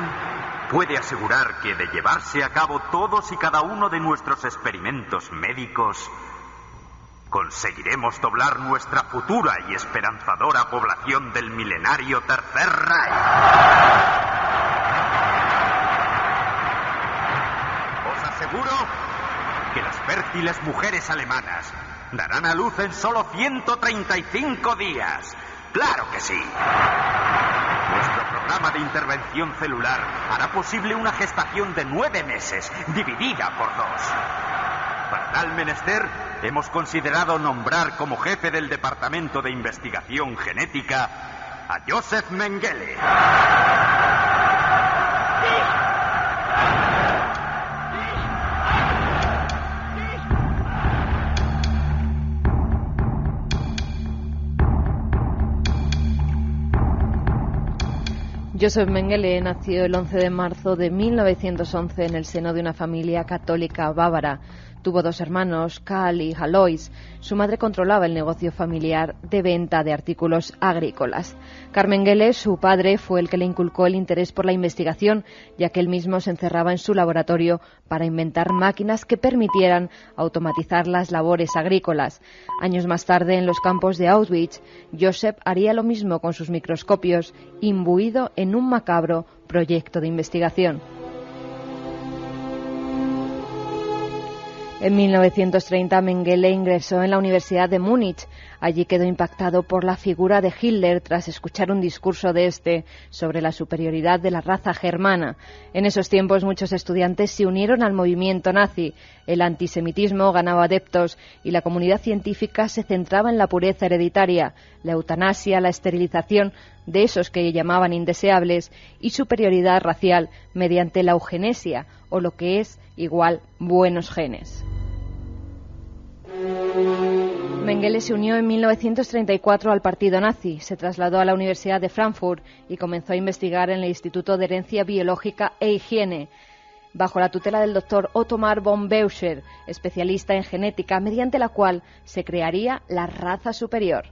puede asegurar que de llevarse a cabo todos y cada uno de nuestros experimentos médicos, conseguiremos doblar nuestra futura y esperanzadora población del milenario Tercer Reich. Os aseguro que las fértiles mujeres alemanas darán a luz en solo 135 días. ¡Claro que sí! Nuestro programa de intervención celular hará posible una gestación de 9 meses, dividida por 2. Para tal menester, hemos considerado nombrar como jefe del Departamento de Investigación Genética a Joseph Mengele. Joseph Mengele nació el 11 de marzo de 1911 en el seno de una familia católica bávara. Tuvo 2 hermanos, Karl y Alois. Su madre controlaba el negocio familiar de venta de artículos agrícolas. Karl Mengele, su padre, fue el que le inculcó el interés por la investigación, ya que él mismo se encerraba en su laboratorio para inventar máquinas que permitieran automatizar las labores agrícolas. Años más tarde, en los campos de Auschwitz, Joseph haría lo mismo con sus microscopios, imbuido en un macabro proyecto de investigación. En 1930 Mengele ingresó en la Universidad de Múnich. Allí quedó impactado por la figura de Hitler tras escuchar un discurso de este sobre la superioridad de la raza germana. En esos tiempos muchos estudiantes se unieron al movimiento nazi. El antisemitismo ganaba adeptos y la comunidad científica se centraba en la pureza hereditaria, la eutanasia, la esterilización de esos que llamaban indeseables y superioridad racial mediante la eugenesia, o lo que es igual buenos genes. Mengele se unió en 1934 al partido nazi, se trasladó a la Universidad de Frankfurt y comenzó a investigar en el Instituto de Herencia Biológica e Higiene, bajo la tutela del doctor Ottomar von Beuscher, especialista en genética, mediante la cual se crearía la raza superior.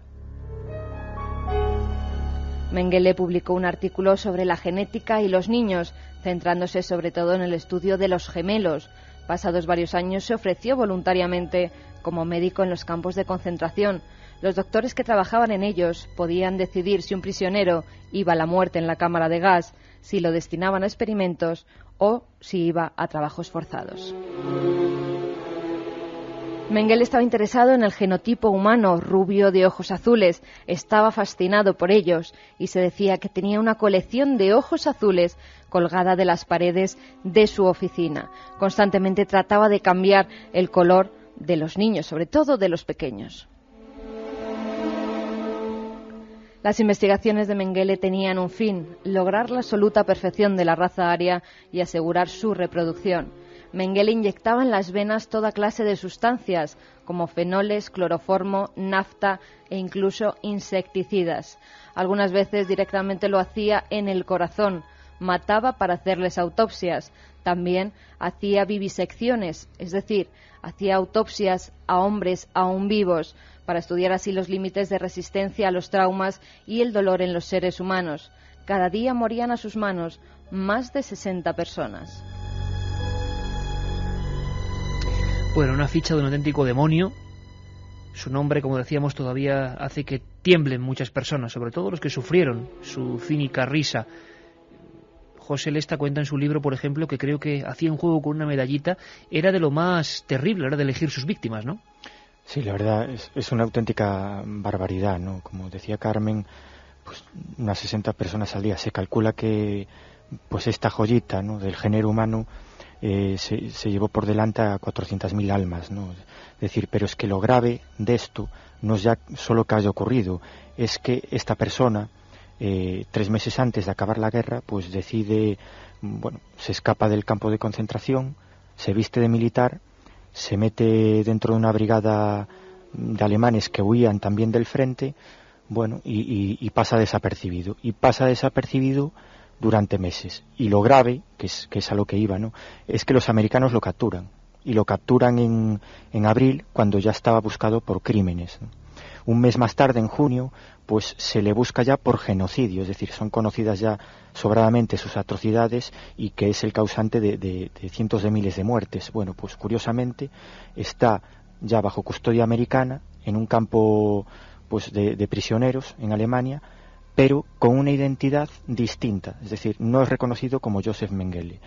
Mengele publicó un artículo sobre la genética y los niños, centrándose sobre todo en el estudio de los gemelos. Pasados varios años se ofreció voluntariamente como médico en los campos de concentración. Los doctores que trabajaban en ellos podían decidir si un prisionero iba a la muerte en la cámara de gas, si lo destinaban a experimentos o si iba a trabajos forzados. Mengele estaba interesado en el genotipo humano, rubio de ojos azules. Estaba fascinado por ellos y se decía que tenía una colección de ojos azules colgada de las paredes de su oficina. Constantemente trataba de cambiar el color de los niños, sobre todo de los pequeños. Las investigaciones de Mengele tenían un fin: lograr la absoluta perfección de la raza aria y asegurar su reproducción. Mengele inyectaba en las venas toda clase de sustancias, como fenoles, cloroformo, nafta e incluso insecticidas. Algunas veces directamente lo hacía en el corazón. Mataba para hacerles autopsias. También hacía vivisecciones, es decir, hacía autopsias a hombres aún vivos, para estudiar así los límites de resistencia a los traumas y el dolor en los seres humanos. Cada día morían a sus manos más de 60 personas. Bueno, una ficha de un auténtico demonio. Su nombre, como decíamos, todavía hace que tiemblen muchas personas, sobre todo los que sufrieron su cínica risa. José Lesta cuenta en su libro, por ejemplo, que creo que hacía un juego con una medallita. Era de lo más terrible, era de elegir sus víctimas, ¿no? Sí, la verdad es una auténtica barbaridad, ¿no? Como decía Carmen, pues unas 60 personas al día. Se calcula que pues esta joyita, ¿no?, del género humano se llevó por delante a 400.000 almas, ¿no? Es decir, pero es que lo grave de esto no es ya solo que haya ocurrido, es que esta persona, 3 meses antes de acabar la guerra, pues decide, bueno, se escapa del campo de concentración, se viste de militar, se mete dentro de una brigada de alemanes que huían también del frente, Bueno, y pasa desapercibido. Y pasa desapercibido durante meses. Y lo grave, que es a lo que iba, ¿no?, es que los americanos lo capturan. Y lo capturan en abril, cuando ya estaba buscado por crímenes, ¿no? Un mes más tarde, en junio, pues se le busca ya por genocidio, es decir, son conocidas ya sobradamente sus atrocidades y que es el causante de cientos de miles de muertes. Bueno, pues curiosamente está ya bajo custodia americana en un campo pues de prisioneros en Alemania, pero con una identidad distinta, es decir, no es reconocido como Joseph Mengele.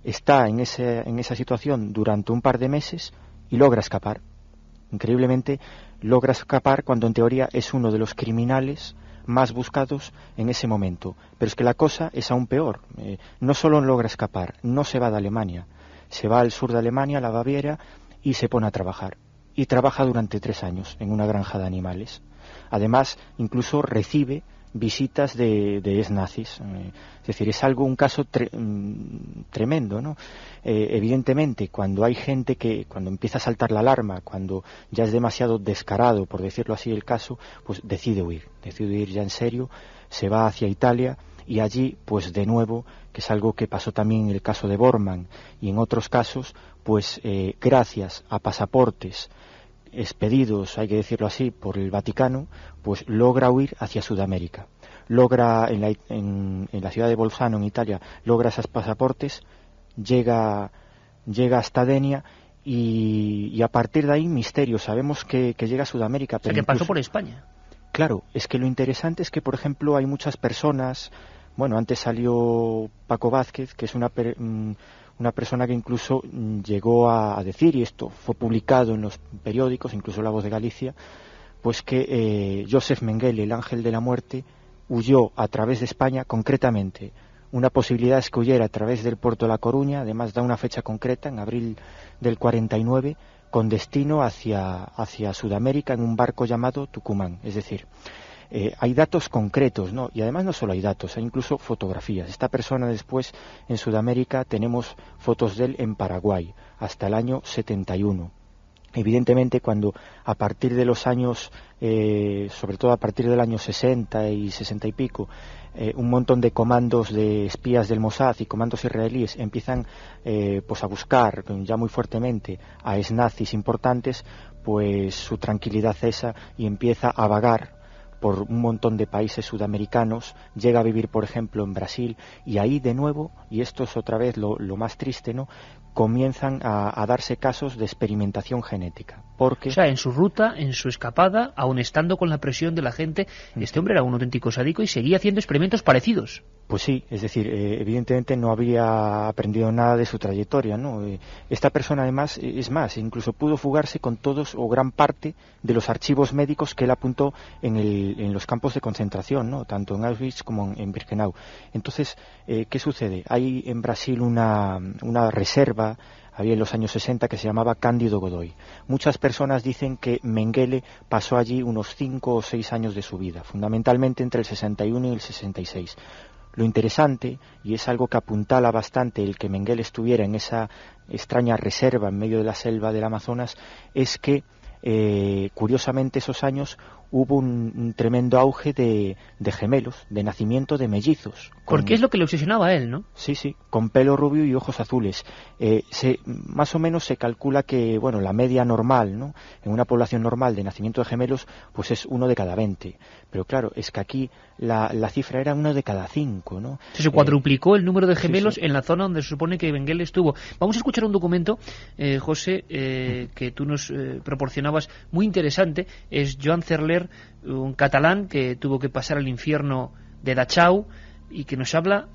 Está en esa situación durante un par de meses y logra escapar. Increíblemente logra escapar cuando en teoría es uno de los criminales más buscados en ese momento. Pero es que la cosa es aún peor. No solo logra escapar, no se va de Alemania, se va al sur de Alemania, a la Baviera, y se pone a trabajar. Y trabaja durante 3 años en una granja de animales. Además, incluso recibe visitas de ex-nazis. Es decir, es un caso tremendo, ¿no? Evidentemente, cuando hay gente cuando empieza a saltar la alarma, cuando ya es demasiado descarado, por decirlo así, el caso, pues decide huir ya en serio, se va hacia Italia y allí, pues de nuevo, que es algo que pasó también en el caso de Bormann y en otros casos, pues gracias a pasaportes expedidos, hay que decirlo así, por el Vaticano, pues logra huir hacia Sudamérica. Logra en la ciudad de Bolzano, en Italia, logra esos pasaportes, llega hasta Denia y a partir de ahí, misterio. Sabemos que llega a Sudamérica. Pero que pasó por España. Claro, es que lo interesante es que, por ejemplo, hay muchas personas. Bueno, antes salió Paco Vázquez, que es una persona que incluso llegó a decir, y esto fue publicado en los periódicos, incluso La Voz de Galicia, pues que Joseph Mengele, el ángel de la muerte, huyó a través de España. Concretamente, una posibilidad es que huyera a través del puerto de La Coruña, además da una fecha concreta, en abril del 49, con destino hacia Sudamérica en un barco llamado Tucumán. Es decir, hay datos concretos, ¿no? Y además no solo hay datos, hay incluso fotografías. Esta persona después en Sudamérica tenemos fotos de él en Paraguay hasta el año 71. Evidentemente, cuando a partir de los años, sobre todo a partir del año 60 y 60 y pico, un montón de comandos de espías del Mossad y comandos israelíes empiezan pues a buscar ya muy fuertemente a ex-nazis importantes, pues su tranquilidad cesa y empieza a vagar por un montón de países sudamericanos, llega a vivir, por ejemplo, en Brasil, y ahí de nuevo, y esto es otra vez lo más triste, ¿no?, comienzan a darse casos de experimentación genética. Porque... O sea, en su ruta, en su escapada, aun estando con la presión de la gente, este hombre era un auténtico sádico y seguía haciendo experimentos parecidos. Pues sí, es decir, evidentemente no había aprendido nada de su trayectoria, ¿no? Esta persona, además, es más, incluso pudo fugarse con todos o gran parte de los archivos médicos que él apuntó en los campos de concentración, ¿no?, tanto en Auschwitz como en Birkenau. Entonces, ¿qué sucede? Hay en Brasil una reserva, había en los años 60, que se llamaba Cándido Godoy. Muchas personas dicen que Mengele pasó allí unos 5 o 6 años de su vida, fundamentalmente entre el 61 y el 66. Lo interesante, y es algo que apuntala bastante el que Mengele estuviera en esa extraña reserva en medio de la selva del Amazonas, es que curiosamente esos años hubo un tremendo auge de gemelos, de nacimiento de mellizos. Porque es lo que le obsesionaba a él, ¿no? Sí, con pelo rubio y ojos azules. Más o menos se calcula que, bueno, la media normal, ¿no?, en una población normal de nacimiento de gemelos, pues es 1 de cada 20. Pero claro, es que aquí la cifra era 1 de cada 5, ¿no? Se cuadruplicó el número de gemelos en la zona donde se supone que Mengele estuvo. Vamos a escuchar un documento, José, que tú nos proporcionabas, muy interesante. Es Joan Cerler, un catalán que tuvo que pasar el infierno de Dachau y que nos habla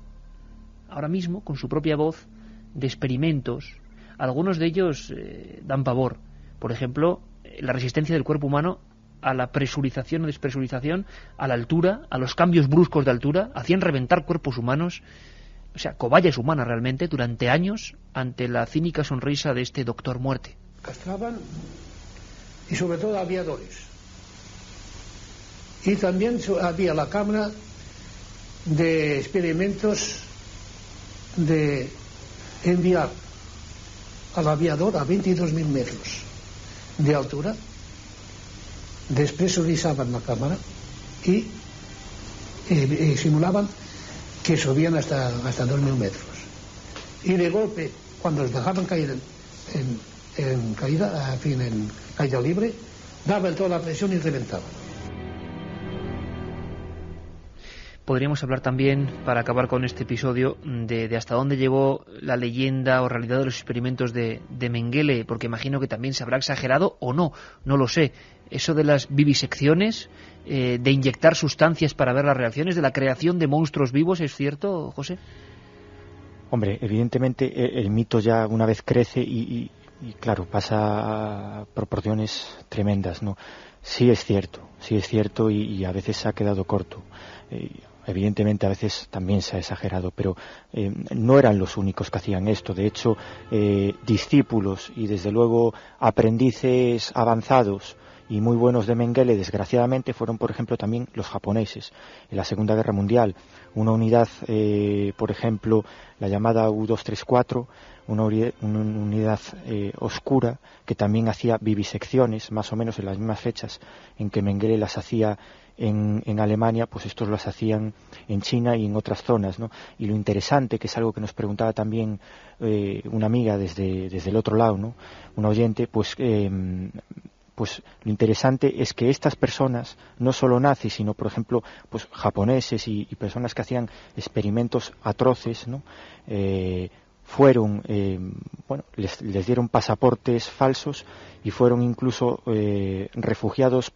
ahora mismo con su propia voz de experimentos. Algunos de ellos dan pavor. Por ejemplo, la resistencia del cuerpo humano a la presurización o despresurización, a la altura, a los cambios bruscos de altura, hacían reventar cuerpos humanos, o sea, cobayas humanas realmente, durante años, ante la cínica sonrisa de este doctor muerte. Castraban, y sobre todo aviadores. Y también había la cámara de experimentos de enviar al aviador a 22.000 metros de altura, despresurizaban la cámara y simulaban que subían hasta 2.000 metros. Y de golpe, cuando los dejaban caer en caída libre, daban toda la presión y reventaban. Podríamos hablar también, para acabar con este episodio, de hasta dónde llevó la leyenda o realidad de los experimentos de Mengele, porque imagino que también se habrá exagerado o no lo sé. Eso de las vivisecciones, de inyectar sustancias para ver las reacciones, de la creación de monstruos vivos, ¿es cierto, José? Hombre, evidentemente el mito ya una vez crece y pasa a proporciones tremendas, ¿no? Sí es cierto y a veces se ha quedado corto. Evidentemente a veces también se ha exagerado, pero no eran los únicos que hacían esto. De hecho, discípulos y desde luego aprendices avanzados y muy buenos de Mengele, desgraciadamente, fueron, por ejemplo, también los japoneses. En la Segunda Guerra Mundial, una unidad, por ejemplo, la llamada U-234, una unidad oscura, que también hacía vivisecciones, más o menos en las mismas fechas en que Mengele las hacía en Alemania, pues estos las hacían en China y en otras zonas, ¿no? Y lo interesante, que es algo que nos preguntaba también una amiga desde el otro lado, ¿no? Una oyente, pues lo interesante es que estas personas, no solo nazis, sino por ejemplo pues japoneses y personas que hacían experimentos atroces, ¿no? Fueron, les dieron pasaportes falsos y fueron incluso refugiados,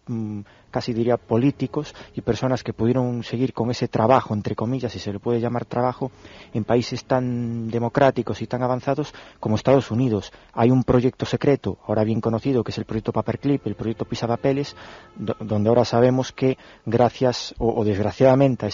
casi diría políticos, y personas que pudieron seguir con ese trabajo, entre comillas, si se le puede llamar trabajo, en países tan democráticos y tan avanzados como Estados Unidos. Hay un proyecto secreto, ahora bien conocido, que es el proyecto Paperclip, el proyecto Pisapapeles, donde ahora sabemos que gracias o desgraciadamente a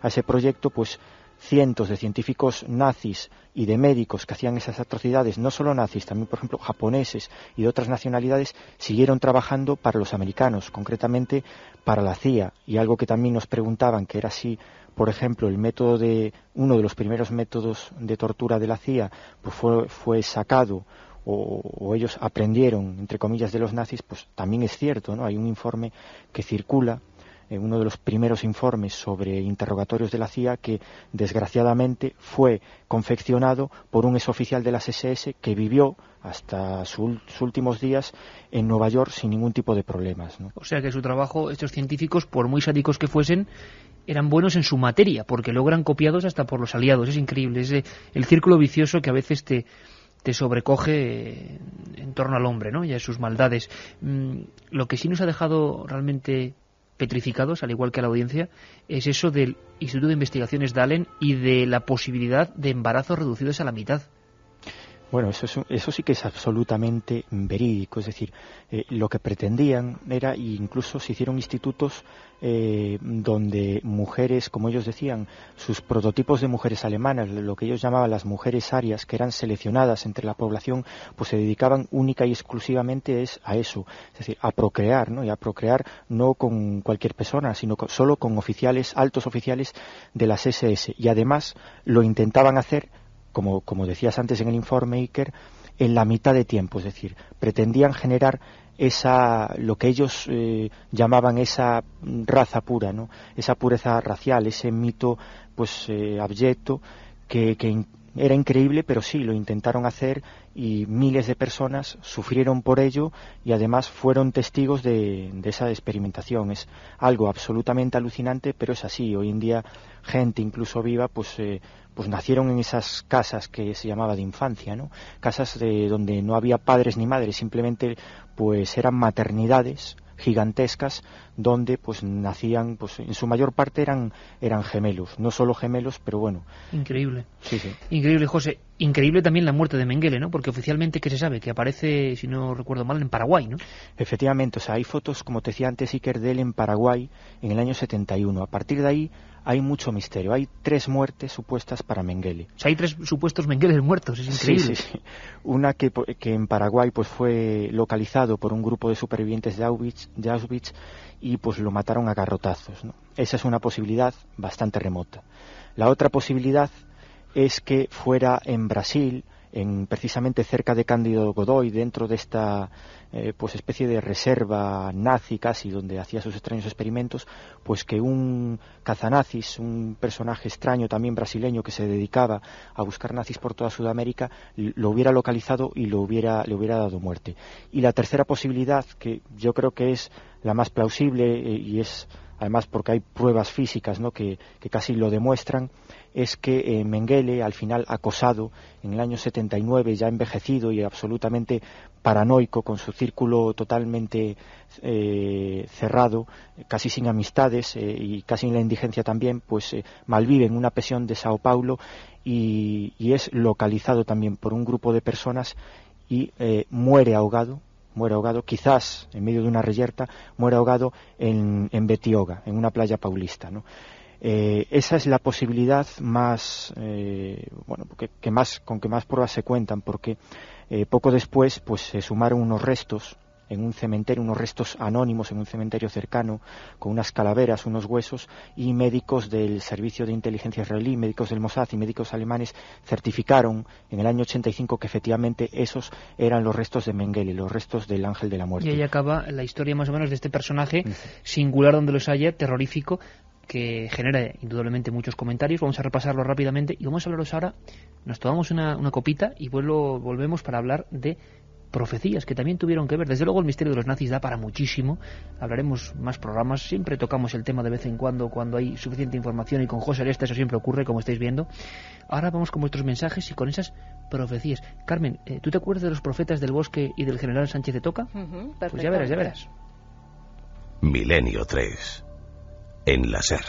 ese proyecto, pues cientos de científicos nazis y de médicos que hacían esas atrocidades, no solo nazis, también por ejemplo japoneses y de otras nacionalidades, siguieron trabajando para los americanos, concretamente para la CIA. Y algo que también nos preguntaban, que era si, por ejemplo, uno de los primeros métodos de tortura de la CIA pues fue sacado o ellos aprendieron, entre comillas, de los nazis, pues también es cierto, ¿no? Hay un informe que circula, uno de los primeros informes sobre interrogatorios de la CIA, que desgraciadamente fue confeccionado por un exoficial de las SS que vivió hasta sus últimos días en Nueva York sin ningún tipo de problemas, ¿no? O sea que su trabajo, estos científicos, por muy sádicos que fuesen, eran buenos en su materia, porque logran copiados hasta por los aliados. Es increíble, es el círculo vicioso que a veces te sobrecoge en torno al hombre, ¿no? Y a sus maldades. Lo que sí nos ha dejado realmente petrificados, al igual que a la audiencia, es eso del Instituto de Investigaciones Dahlen y de la posibilidad de embarazos reducidos a la mitad. Bueno, eso sí que es absolutamente verídico, es decir, lo que pretendían era, incluso se hicieron institutos donde mujeres, como ellos decían, sus prototipos de mujeres alemanas, lo que ellos llamaban las mujeres arias, que eran seleccionadas entre la población, pues se dedicaban única y exclusivamente a eso, es decir, a procrear, ¿no? Y a procrear no con cualquier persona, sino solo con oficiales, altos oficiales de las SS, y además lo intentaban hacer, como decías antes en el informe, Iker, en la mitad de tiempo, es decir, pretendían generar lo que ellos llamaban esa raza pura, ¿no? Esa pureza racial, ese mito pues abyecto que era increíble, pero sí, lo intentaron hacer y miles de personas sufrieron por ello y además fueron testigos de esa experimentación. Es algo absolutamente alucinante, pero es así. Hoy en día, gente incluso viva, pues nacieron en esas casas que se llamaba de infancia, ¿no? Casas donde no había padres ni madres, simplemente pues eran maternidades gigantescas donde pues nacían, pues en su mayor parte eran gemelos, no solo gemelos, pero bueno. Increíble. Sí. Increíble, José. Increíble también la muerte de Mengele, ¿no? Porque oficialmente, ¿qué se sabe? Que aparece, si no recuerdo mal, en Paraguay, ¿no? Efectivamente, o sea, hay fotos, como te decía antes, Iker, de él en Paraguay en el año 71. A partir de ahí hay mucho misterio. Hay 3 muertes supuestas para Mengele. O sea, hay 3 supuestos Mengeles muertos, es increíble. Sí. Una que en Paraguay pues fue localizado por un grupo de supervivientes de Auschwitz y pues lo mataron a garrotazos, ¿no? Esa es una posibilidad bastante remota. La otra posibilidad es que fuera en Brasil, precisamente cerca de Cándido Godoy, dentro de esta pues especie de reserva nazi casi, donde hacía sus extraños experimentos, pues que un cazanazis, un personaje extraño también brasileño que se dedicaba a buscar nazis por toda Sudamérica, lo hubiera localizado y le hubiera dado muerte. Y la tercera posibilidad, que yo creo que es la más plausible, y es además porque hay pruebas físicas, ¿no?, que casi lo demuestran, es que Mengele, al final acosado en el año 79, ya envejecido y absolutamente paranoico, con su círculo totalmente cerrado, casi sin amistades y casi en la indigencia también, pues malvive en una prisión de Sao Paulo y es localizado también por un grupo de personas y muere ahogado, quizás en medio de una reyerta, muere ahogado en Betioga, en una playa paulista, ¿no? Esa es la posibilidad más, con que más pruebas se cuentan, porque poco después pues se sumaron unos restos en un cementerio, unos restos anónimos en un cementerio cercano, con unas calaveras, unos huesos, y médicos del servicio de inteligencia israelí, médicos del Mossad y médicos alemanes certificaron en el año 85 que efectivamente esos eran los restos de Mengele, los restos del ángel de la muerte. Y ahí acaba la historia más o menos de este personaje singular donde los haya, terrorífico, que genera indudablemente muchos comentarios. Vamos a repasarlo rápidamente y vamos a hablaros ahora. Nos tomamos una copita y volvemos para hablar de profecías que también tuvieron que ver. Desde luego el misterio de los nazis da para muchísimo. Hablaremos más programas. Siempre tocamos el tema de vez en cuando hay suficiente información, y con José Aresta eso siempre ocurre, como estáis viendo. Ahora vamos con vuestros mensajes y con esas profecías. Carmen, ¿tú te acuerdas de los profetas del Bosque y del general Sánchez de Toca? Pues ya verás. Milenio 3. En la SER.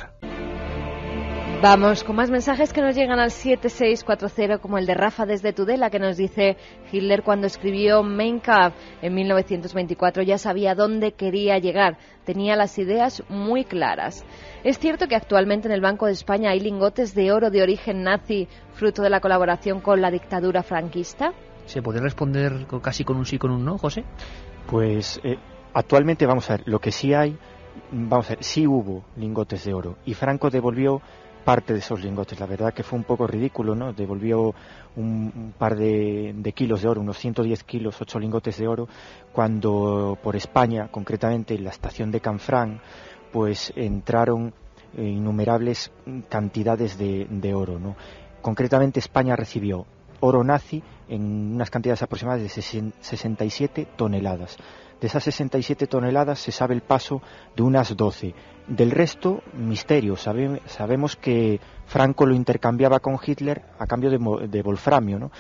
Vamos con más mensajes que nos llegan al 7640, como el de Rafa desde Tudela, que nos dice: Hitler, cuando escribió Mein Kampf en 1924, ya sabía dónde quería llegar, tenía las ideas muy claras. ¿Es cierto que actualmente en el Banco de España hay lingotes de oro de origen nazi, fruto de la colaboración con la dictadura franquista? ¿Se podría responder casi con un sí, con un no, José? Pues actualmente, vamos a ver, lo que sí hay, sí hubo lingotes de oro, y Franco devolvió parte de esos lingotes. La verdad que fue un poco ridículo, ¿no? Devolvió un par de kilos de oro, unos 110 kilos, 8 lingotes de oro, cuando por España, concretamente en la estación de Canfrán, pues entraron innumerables cantidades de oro, ¿no? Concretamente España recibió oro nazi en unas cantidades aproximadas de 67 toneladas. De esas 67 toneladas se sabe el paso de unas 12. Del resto, misterio. Sabemos que Franco lo intercambiaba con Hitler a cambio de wolframio, ¿no?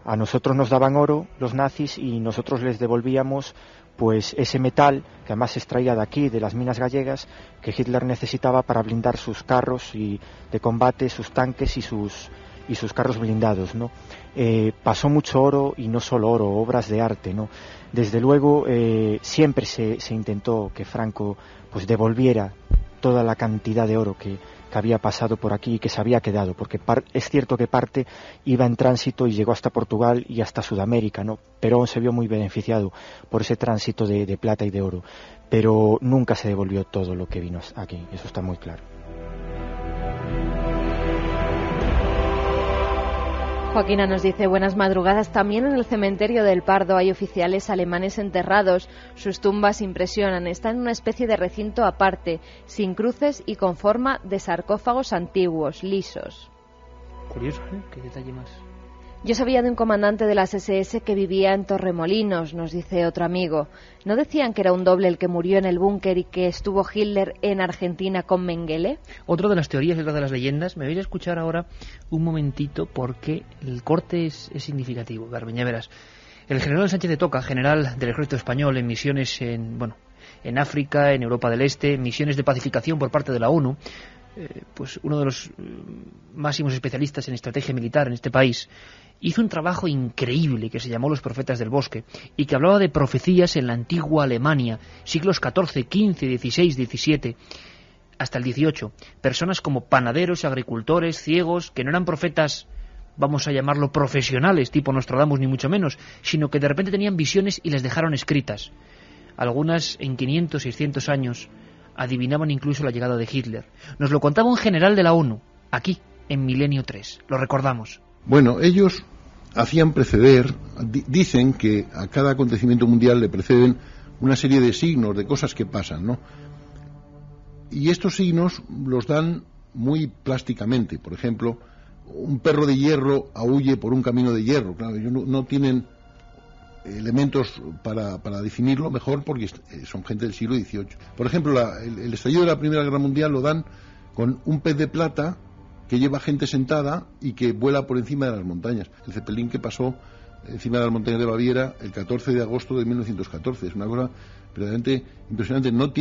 A nosotros nos daban oro los nazis y nosotros les devolvíamos pues ese metal, que además se extraía de aquí, de las minas gallegas, que Hitler necesitaba para blindar sus carros de combate, sus tanques y sus carros blindados, ¿no? Pasó mucho oro, y no solo oro, obras de arte, ¿no? Desde luego siempre se intentó que Franco pues devolviera toda la cantidad de oro que había pasado por aquí y que se había quedado, porque es cierto que parte iba en tránsito y llegó hasta Portugal y hasta Sudamérica, ¿no? Perón se vio muy beneficiado por ese tránsito de plata y de oro, pero nunca se devolvió todo lo que vino aquí, eso está muy claro. Joaquina nos dice: buenas madrugadas. También en el cementerio del Pardo hay oficiales alemanes enterrados. Sus tumbas impresionan. Están en una especie de recinto aparte, sin cruces y con forma de sarcófagos antiguos, lisos. Curioso, ¿eh? Qué detalle más. Yo sabía de un comandante de las SS que vivía en Torremolinos, nos dice otro amigo. ¿No decían que era un doble el que murió en el búnker y que estuvo Hitler en Argentina con Mengele? Otra de las teorías es la de las leyendas. Me vais a escuchar ahora un momentito porque el corte es significativo, Carmen, ya verás. El general Sánchez de Toca, general del ejército español en misiones en África, en Europa del Este, misiones de pacificación por parte de la ONU, pues uno de los máximos especialistas en estrategia militar en este país, hizo un trabajo increíble que se llamó Los Profetas del Bosque y que hablaba de profecías en la antigua Alemania, siglos XIV, XV, XVI, XVII, hasta el XVIII. Personas como panaderos, agricultores, ciegos, que no eran profetas, vamos a llamarlo profesionales, tipo Nostradamus ni mucho menos, sino que de repente tenían visiones y les dejaron escritas. Algunas en 500, 600 años adivinaban incluso la llegada de Hitler. Nos lo contaba un general de la ONU, aquí, en Milenio 3. Lo recordamos. Bueno, ellos hacían preceder, dicen que a cada acontecimiento mundial le preceden una serie de signos, de cosas que pasan, ¿no? Y estos signos los dan muy plásticamente. Por ejemplo, un perro de hierro aúlle por un camino de hierro. Claro, ellos no tienen elementos para definirlo mejor, porque son gente del siglo XVIII. Por ejemplo, el estallido de la Primera Guerra Mundial lo dan con un pez de plata que lleva gente sentada y que vuela por encima de las montañas. El Zeppelin que pasó encima de las montañas de Baviera el 14 de agosto de 1914. Es una cosa verdaderamente impresionante. No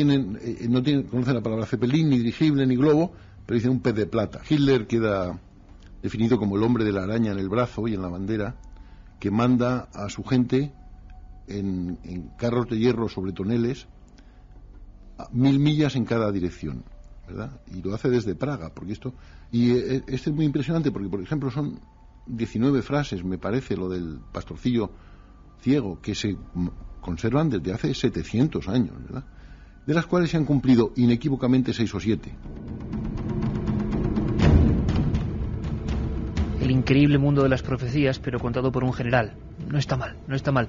conocen la palabra Zeppelin, ni dirigible, ni globo, pero dicen un pez de plata. Hitler queda definido como el hombre de la araña en el brazo y en la bandera, que manda a su gente en carros de hierro sobre toneles a 1000 millas en cada dirección, ¿verdad? Y lo hace desde Praga, porque esto es muy impresionante, porque por ejemplo son 19 frases, me parece, lo del pastorcillo ciego, que se conservan desde hace 700 años, ¿verdad? De las cuales se han cumplido inequívocamente 6 o 7. El increíble mundo de las profecías, pero contado por un general. No está mal, no está mal.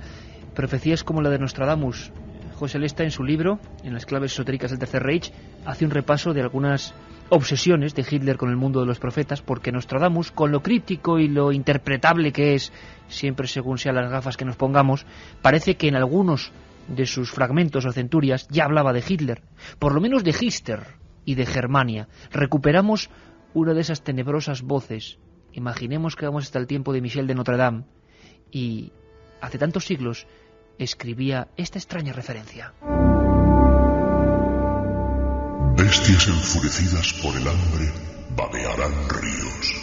Profecías como la de Nostradamus. José Lesta, en su libro, en las claves esotéricas del Tercer Reich, hace un repaso de algunas obsesiones de Hitler con el mundo de los profetas, porque Nostradamus, con lo críptico y lo interpretable que es, siempre según sean las gafas que nos pongamos, parece que en algunos de sus fragmentos o centurias ya hablaba de Hitler, por lo menos de Hister y de Germania. Recuperamos una de esas tenebrosas voces. Imaginemos que vamos hasta el tiempo de Michel de Notre Dame y hace tantos siglos escribía esta extraña referencia. Bestias enfurecidas por el hambre babearán ríos.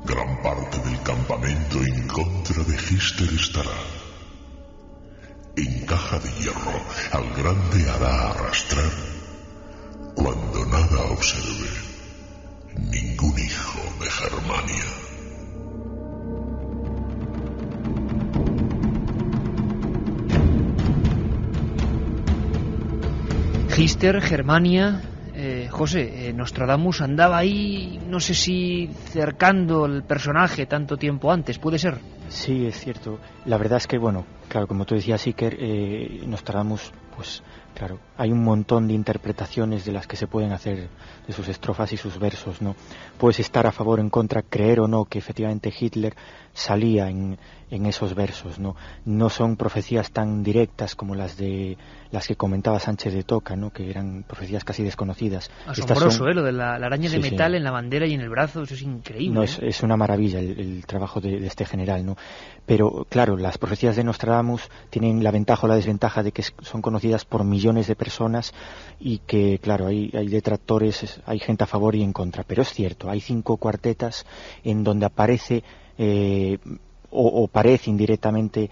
Gran parte del campamento en contra de Hister estará. En caja de hierro al grande hará arrastrar cuando nada observe ningún hijo de Germania. Hister, Germania, José, Nostradamus andaba ahí, no sé si cercando el personaje tanto tiempo antes, ¿puede ser? Sí, es cierto. La verdad es que, bueno, claro, como tú decías, Iker, Nostradamus, pues claro, hay un montón de interpretaciones de las que se pueden hacer de sus estrofas y sus versos, ¿no? Puedes estar a favor o en contra, creer o no que efectivamente Hitler salía en esos versos, ¿no? No son profecías tan directas como las que comentaba Sánchez de Toca, ¿no? Que eran profecías casi desconocidas. Asombroso, lo de la araña de metal en la bandera y en el brazo, eso es increíble. No, es una maravilla el trabajo de este general, ¿no? Pero claro, las profecías de Nostradamus tienen la ventaja o la desventaja de que son conocidas por millones de personas y que, claro, hay detractores, hay gente a favor y en contra. Pero es cierto, hay 5 cuartetas en donde aparece o parece indirectamente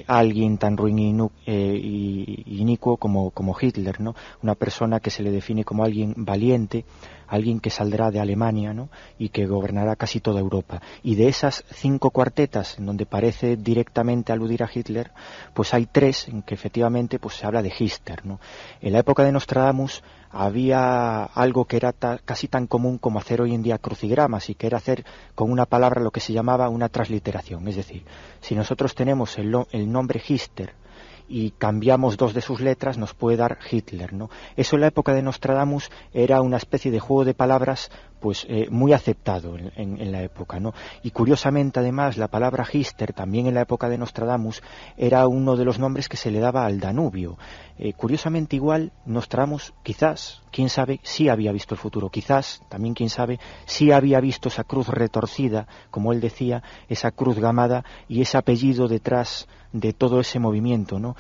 alguien tan ruin y inicuo como Hitler, ¿no? Una persona que se le define como alguien valiente, alguien que saldrá de Alemania, ¿no? Y que gobernará casi toda Europa. Y de esas 5 cuartetas en donde parece directamente aludir a Hitler, pues hay 3 en que efectivamente pues se habla de Hister, ¿no? En la época de Nostradamus había algo que era casi tan común como hacer hoy en día crucigramas, y que era hacer con una palabra lo que se llamaba una transliteración. Es decir, si nosotros tenemos el nombre Hister y cambiamos 2 de sus letras, nos puede dar Hitler, ¿no? Eso en la época de Nostradamus era una especie de juego de palabras pues muy aceptado en la época, ¿no? Y curiosamente, además, la palabra Hister también en la época de Nostradamus era uno de los nombres que se le daba al Danubio. Curiosamente, igual Nostradamus, quizás, quién sabe, sí había visto el futuro, quizás, también quién sabe, sí había visto esa cruz retorcida, como él decía, esa cruz gamada y ese apellido detrás de todo ese movimiento, ¿no?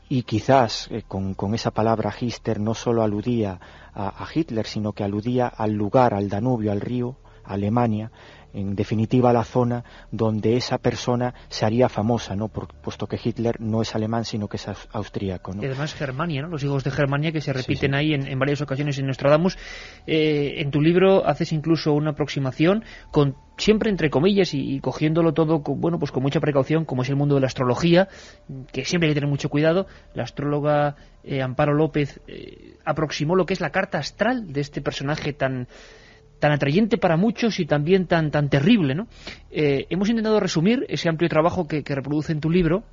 Y quizás con esa palabra Hister no solo aludía a Hitler, sino que aludía al lugar, al Danubio, al río, a Alemania, en definitiva a la zona donde esa persona se haría famosa, ¿no? Puesto que Hitler no es alemán, sino que es austríaco, ¿no? Y además Germania, ¿no? Los hijos de Germania que se repiten ahí en varias ocasiones en Nostradamus. En tu libro haces incluso una aproximación con, siempre entre comillas y cogiéndolo todo con mucha precaución, como es el mundo de la astrología, que siempre hay que tener mucho cuidado. La astróloga Amparo López aproximó lo que es la carta astral de este personaje tan tan atrayente para muchos y también tan terrible, ¿no? Hemos intentado resumir ese amplio trabajo que reproduce en tu libro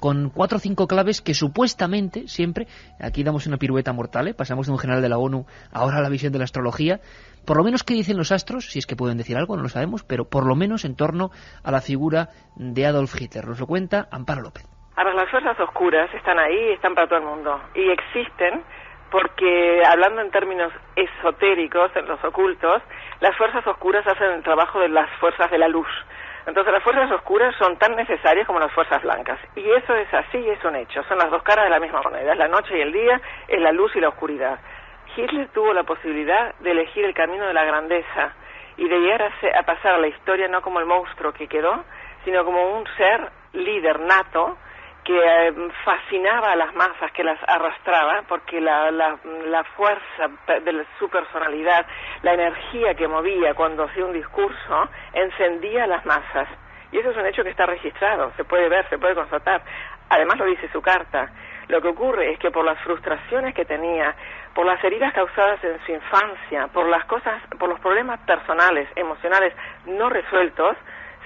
con 4 o 5 claves que supuestamente siempre, aquí damos una pirueta mortal, pasamos de un general de la ONU ahora a la visión de la astrología, por lo menos qué dicen los astros, si es que pueden decir algo, no lo sabemos, pero por lo menos en torno a la figura de Adolf Hitler. Nos lo cuenta Amparo López. A ver, las fuerzas oscuras están ahí, están para todo el mundo, y existen porque, hablando en términos esotéricos, en los ocultos, las fuerzas oscuras hacen el trabajo de las fuerzas de la luz. Entonces las fuerzas oscuras son tan necesarias como las fuerzas blancas. Y eso es así, es un hecho. Son las dos caras de la misma moneda. Es la noche y el día, es la luz y la oscuridad. Hitler tuvo la posibilidad de elegir el camino de la grandeza y de llegar a pasar a la historia no como el monstruo que quedó, sino como un ser líder nato que fascinaba a las masas, que las arrastraba, porque la fuerza de su personalidad, la energía que movía cuando hacía un discurso, encendía a las masas. Y eso es un hecho que está registrado, se puede ver, se puede constatar. Además lo dice su carta. Lo que ocurre es que por las frustraciones que tenía, por las heridas causadas en su infancia, por los problemas personales, emocionales no resueltos,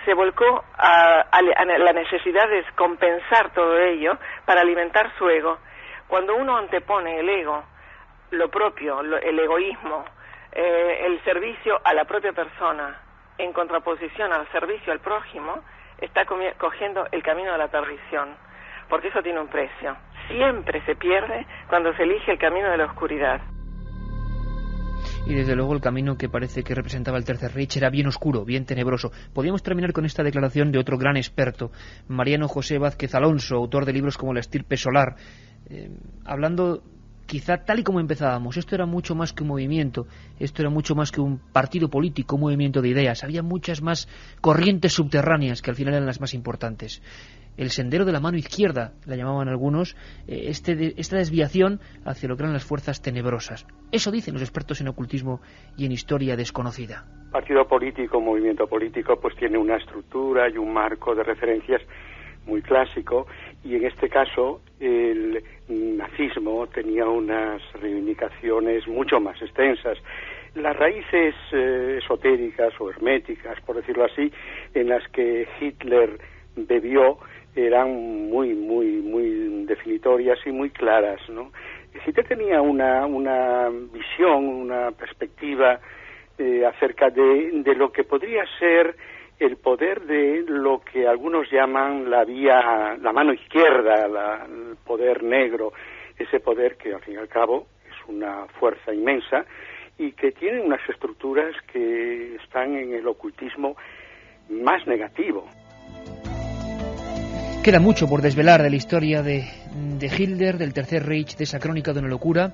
se volcó a la necesidad de compensar todo ello para alimentar su ego. Cuando uno antepone el ego, lo propio, el egoísmo, el servicio a la propia persona, en contraposición al servicio al prójimo, está cogiendo el camino de la perdición, porque eso tiene un precio. Siempre se pierde cuando se elige el camino de la oscuridad. Y desde luego el camino que parece que representaba el Tercer Reich era bien oscuro, bien tenebroso. Podríamos terminar con esta declaración de otro gran experto, Mariano José Vázquez Alonso, autor de libros como La estirpe solar, hablando quizá tal y como empezábamos. Esto era mucho más que un movimiento, esto era mucho más que un partido político, un movimiento de ideas. Había muchas más corrientes subterráneas que al final eran las más importantes. El sendero de la mano izquierda, la llamaban algunos, esta desviación hacia lo que eran las fuerzas tenebrosas. Eso dicen los expertos en ocultismo y en historia desconocida. Partido político, movimiento político, pues tiene una estructura y un marco de referencias muy clásico, y en este caso el nazismo tenía unas reivindicaciones mucho más extensas. Las raíces esotéricas o herméticas, por decirlo así, en las que Hitler bebió, eran muy definitorias y muy claras, ¿no? Hitler tenía una visión, una perspectiva acerca de lo que podría ser el poder de lo que algunos llaman la mano izquierda, el poder negro, ese poder que al fin y al cabo es una fuerza inmensa y que tiene unas estructuras que están en el ocultismo más negativo. Queda mucho por desvelar de la historia de Hitler, del Tercer Reich, de esa crónica de una locura.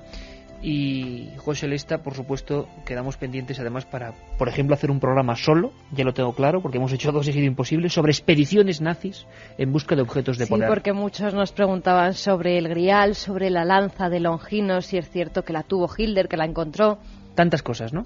Y José Lesta, por supuesto, quedamos pendientes además para, por ejemplo, hacer un programa solo, ya lo tengo claro, porque hemos hecho 2 y ha sido imposible, sobre expediciones nazis en busca de objetos de poder. Sí, porque muchos nos preguntaban sobre el Grial, sobre la lanza de Longinos, si es cierto que la tuvo Hitler, que la encontró. Tantas cosas, ¿no?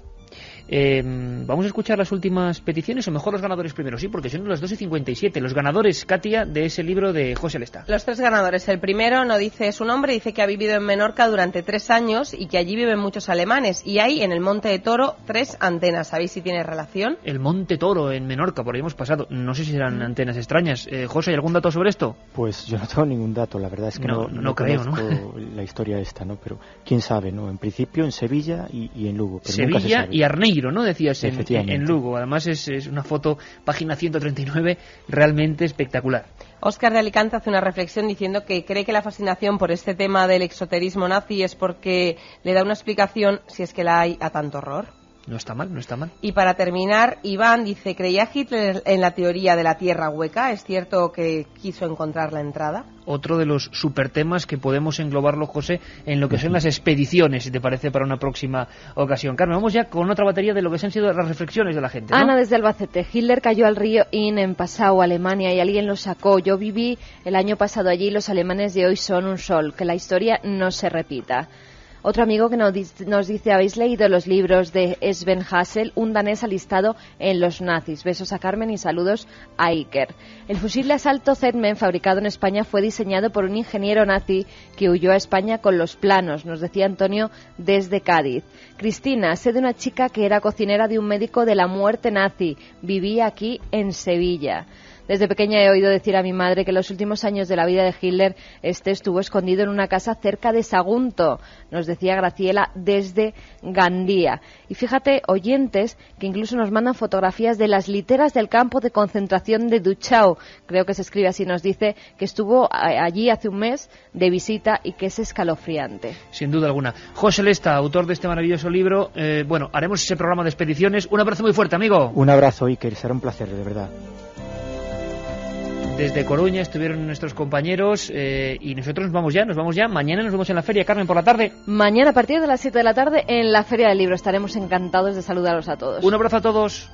Vamos a escuchar las últimas peticiones, o mejor los ganadores primero, sí, porque son las 2:57. Los ganadores, Katia, de ese libro de José Lesta. Los 3 ganadores. El primero no dice su nombre, dice que ha vivido en Menorca durante 3 años y que allí viven muchos alemanes. Y hay en el Monte de Toro 3 antenas. ¿Sabéis si tiene relación? El Monte Toro en Menorca, por ahí hemos pasado. No sé si serán antenas extrañas. José, ¿hay algún dato sobre esto? Pues yo no tengo ningún dato, la verdad es que no creo, conozco la historia esta, ¿no? Pero quién sabe, ¿no? En principio en Sevilla y en Lugo. Pero Sevilla nunca se sabe. Y Arneiro, ¿no? Decías en Lugo. Además es una foto, página 139, realmente espectacular. Óscar de Alicante hace una reflexión diciendo que cree que la fascinación por este tema del exoterismo nazi es porque le da una explicación, si es que la hay, a tanto horror. No está mal, no está mal. Y para terminar, Iván dice, ¿creía Hitler en la teoría de la tierra hueca? ¿Es cierto que quiso encontrar la entrada? Otro de los supertemas que podemos englobarlo, José, en lo que son las expediciones, si te parece, para una próxima ocasión. Carmen, vamos ya con otra batería de lo que han sido las reflexiones de la gente, ¿no? Ana, desde Albacete. Hitler cayó al río Inn en Passau, Alemania, y alguien lo sacó. Yo viví el año pasado allí y los alemanes de hoy son un sol. Que la historia no se repita. Otro amigo que nos dice, ¿habéis leído los libros de Sven Hassel, un danés alistado en los nazis? Besos a Carmen y saludos a Iker. El fusil de asalto Zetmen, fabricado en España, fue diseñado por un ingeniero nazi que huyó a España con los planos, nos decía Antonio desde Cádiz. Cristina, sé de una chica que era cocinera de un médico de la muerte nazi. Vivía aquí en Sevilla. Desde pequeña he oído decir a mi madre que en los últimos años de la vida de Hitler estuvo escondido en una casa cerca de Sagunto, nos decía Graciela desde Gandía. Y fíjate, oyentes, que incluso nos mandan fotografías de las literas del campo de concentración de Dachau, creo que se escribe así, nos dice que estuvo allí hace un mes de visita y que es escalofriante. Sin duda alguna. José Lesta, autor de este maravilloso libro, haremos ese programa de expediciones. Un abrazo muy fuerte, amigo. Un abrazo, Iker, será un placer, de verdad. Desde Coruña estuvieron nuestros compañeros y nosotros nos vamos ya. Mañana nos vemos en la feria, Carmen, por la tarde. Mañana a partir de las 7 de la tarde en la Feria del Libro. Estaremos encantados de saludaros a todos. Un abrazo a todos.